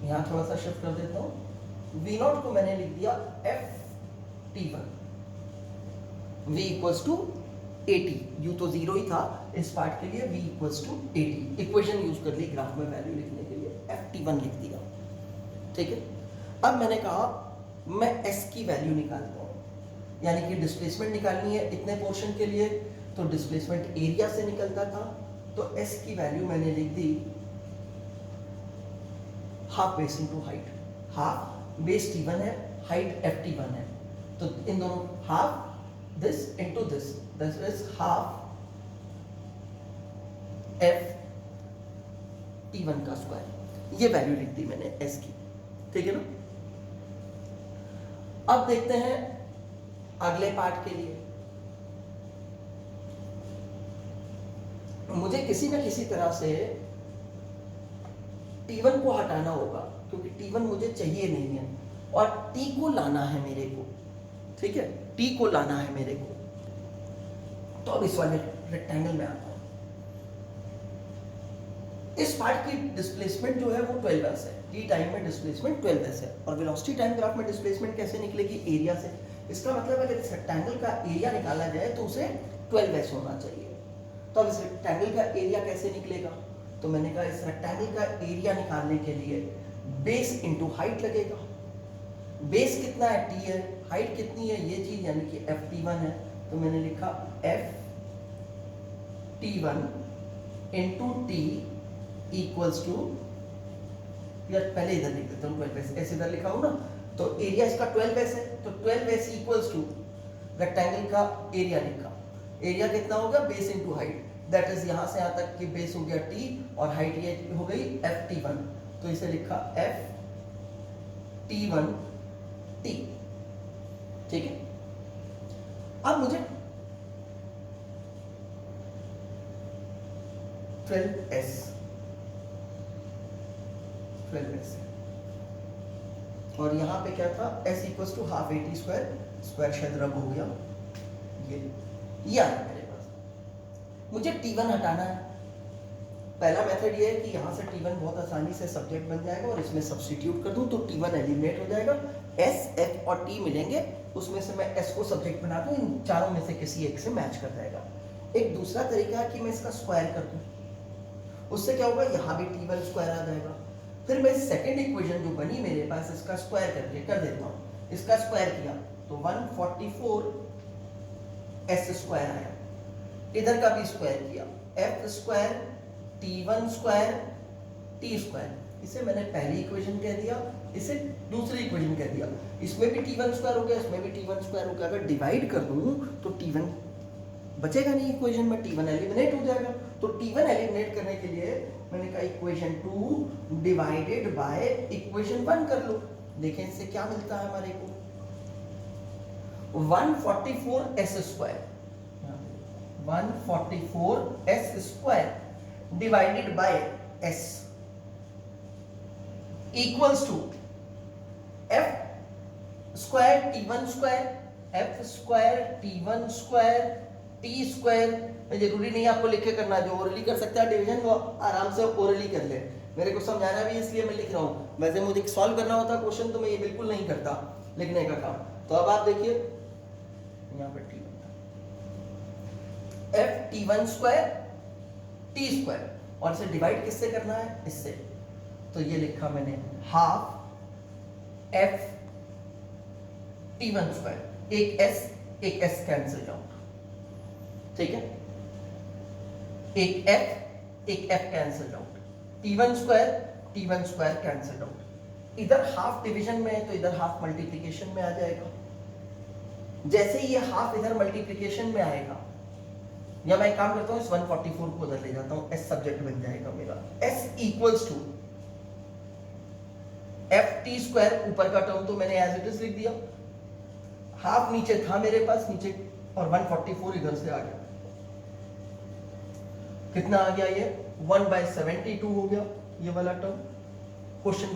यहां थोड़ा सा शिफ्ट कर देता हूं। v0 को मैंने लिख दिया ft1, v equals to 80, u तो 0 ही था इस पार्ट के लिए, v equals to 80। Equation use कर ली ग्राफ में वैल्यू लिखने के लिए, ft1 लिख दिया, ठीक है। अब मैंने कहा मैं s की वैल्यू निकालता हूं, यानी कि डिस्प्लेसमेंट निकालनी है इतने पोर्शन के लिए, तो डिस्प्लेसमेंट एरिया से निकलता था, तो s की वैल्यू मैंने लिख दी half base into height. Half base t1 है, हाइट ft1 है, तो इन दोनों half this into this is half f t1 का स्क्वायर। ये वैल्यू लिख दी मैंने s की, ठीक है ना। अब देखते हैं अगले पार्ट के लिए। मुझे किसी ना किसी तरह से t1 को हटाना होगा, क्योंकि t1 मुझे चाहिए नहीं है, और t को लाना है मेरे को, ठीक है, t को लाना है मेरे को। तो अब इस वाले रेक्टेंगल में आता हूं। इस पार्ट की डिस्प्लेसमेंट जो है वो 12s है, t टाइम में डिस्प्लेसमेंट 12s है, और वेलोसिटी टाइम ग्राफ में डिस्प्लेसमेंट कैसे निकलेगी, एरिया से। इसका मतलब अगर इस रेक्टेंगल का एरिया निकाला जाए तो उसे 12s होना चाहिए। तो अब इस रेक्टेंगल का एरिया कैसे निकलेगा, तो मैंने कहा इस रेक्टेंगल का एरिया निकालने के लिए बेस इंटू हाइट लगेगा। बेस कितना है, t है, हाइट कितनी है, ये चीज यानी कि ft1 है, तो मैंने लिखा ft1 into t equals to, यार पहले इधर लिख देता हूँ 12s, ऐसे इधर लिखा हूं ना, तो एरिया इसका 12s है, तो 12s इक्वल्स टू रेक्टेंगल का एरिया लिखा। एरिया कितना होगा, base into height, that is यहां से यहां तक की बेस हो गया t और हाइट ये हो गई ft1, तो इसे लिखा ft1 t, ठीक है। अब मुझे 12s और यहां पे क्या था, s equals to half 80 square, square शायद रब हो गया, ये आ मेरे पास। मुझे t1 हटाना है। पहला मेथड ये है कि यहाँ से t1 बहुत आसानी से सब्जेक्ट बन जाएगा और इसमें सब्स्टिट्यूट कर दूं तो t1 एलिमिनेट हो जाएगा, s, f और t मिलेंगे, उसमें से मैं s को सब्जेक्ट बना दूं, इन चारों में से किसी एक से मैच कर जाएगा। एक दूसरा तरीका है कि मैं इसका स्क्वायर कर दूं, उससे क्या होगा, यहाँ भी t1 स्क्वायर आ जाएगा। फिर मैं सेकेंड इक्वेशन जो बनी मेरे पास, इसका स्क्वायर करके कर देता हूँ। इसका स्क्वायर किया तो 144 s स्क्वायर आया, इधर का भी स्क्वायर किया, f square t1 square t square, इसे मैंने पहली इक्वेशन कह दिया, इसे दूसरी इक्वेशन कह दिया। इसमें भी t1 स्क्वायर हो गया, इसमें भी t1 स्क्वायर हो गया। अगर डिवाइड कर दूं तो t1 बचेगा नहीं इक्वेशन में, t1 एलिमिनेट हो जाएगा। तो t1 एलिमिनेट करने के लिए मैंने कहा इक्वेशन 2 डिवाइडेड बाय इक्वेशन 1 कर लो। देखें इससे क्या मिलता है हमारे को, 144s square, 144s square divided by s equals to f square t1 square, f square t1 square t square. जरूरी नहीं आपको लिख के करना, जो ओरली कर सकता है डिवीजन वो आराम से ओरली कर ले, मेरे को समझाना भी इसलिए मैं लिख रहा हूँ। वैसे मुझे सॉल्व करना होता क्वेश्चन तो मैं ये बिल्कुल नहीं करता लिखने का काम। तो अब आप देखिए यहाँ पे टी बनता है F T one square T square, और इसे डिवाइड किससे करना है, इससे, तो ये लिखा मैंने half F T one square, एक एस कैंसिल आउट, ठीक है, एक F cancel out, T one square cancel out, इधर हाफ डिवीजन में है तो इधर हाफ मल्टीप्लिकेशन में आ जाएगा। जैसे ही ये हाफ इधर मल्टीप्लिकेशन में आएगा, या मैं एक काम करता हूं इस 144 को उधर ले जाता हूं, एस सब्जेक्ट बन जाएगा मेरा, s equals to f t square, ऊपर का टर्म तो मैंने एज इट इज लिख दिया, हाफ नीचे था मेरे पास नीचे, और 144 इधर से आ गया, कितना आ गया ये 1/72 हो गया ये वाला टर्म, क्वेश्चन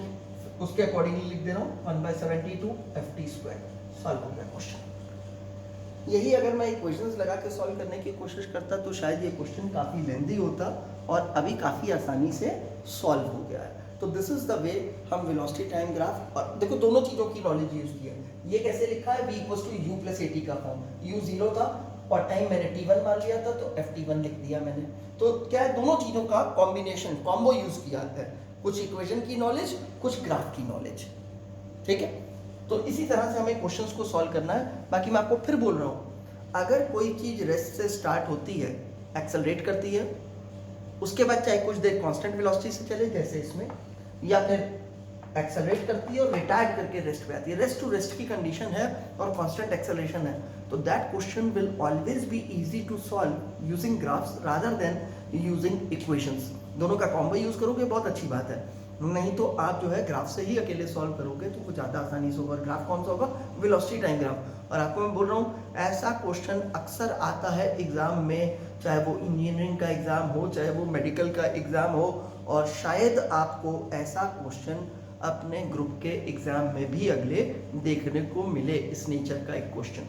उसके अकॉर्डिंगली लिख दे रहा हूं 1/72 एफ टी स्क्वायर, सॉल्व हो गया क्वेश्चन। यही अगर मैं इक्वेशंस लगा के सॉल्व करने की कोशिश करता तो शायद ये क्वेश्चन काफ़ी लेंदी होता, और अभी काफ़ी आसानी से सॉल्व हो गया है। तो दिस इज द वे हम वेलोसिटी टाइम ग्राफ, और देखो दोनों चीज़ों की नॉलेज यूज की है। ये कैसे लिखा है, v equals to u plus at का फॉर्म, u 0 था और टाइम मैंने t1 मान लिया था तो ft1 लिख दिया मैंने। तो क्या है, दोनों चीज़ों का कॉम्बिनेशन कॉम्बो यूज किया है, कुछ इक्वेशन की नॉलेज, कुछ ग्राफ की नॉलेज, ठीक है। तो इसी तरह से हमें क्वेश्चंस को सॉल्व करना है। बाकी मैं आपको फिर बोल रहा हूँ, अगर कोई चीज़ रेस्ट से स्टार्ट होती है, एक्सेलरेट करती है, उसके बाद चाहे कुछ देर कांस्टेंट वेलोसिटी से चले जैसे इसमें, या फिर एक्सेलरेट करती है और रिटायर्ड करके रेस्ट पे आती है, रेस्ट टू रेस्ट की कंडीशन है और कांस्टेंट एक्सेलरेशन है, तो that question will always be easy to solve using graphs rather than using equations. दोनों का कॉम्बो यूज करोगे बहुत अच्छी बात है, नहीं तो आप जो है ग्राफ से ही अकेले सॉल्व करोगे तो वो ज़्यादा आसानी से होगा। ग्राफ कौन सा होगा, वेलोसिटी टाइम ग्राफ। और आपको मैं बोल रहा हूँ ऐसा क्वेश्चन अक्सर आता है एग्जाम में, चाहे वो इंजीनियरिंग का एग्जाम हो, चाहे वो मेडिकल का एग्जाम हो, और शायद आपको ऐसा क्वेश्चन अपने ग्रुप के एग्जाम में भी अगले देखने को मिले, इस नेचर का एक क्वेश्चन।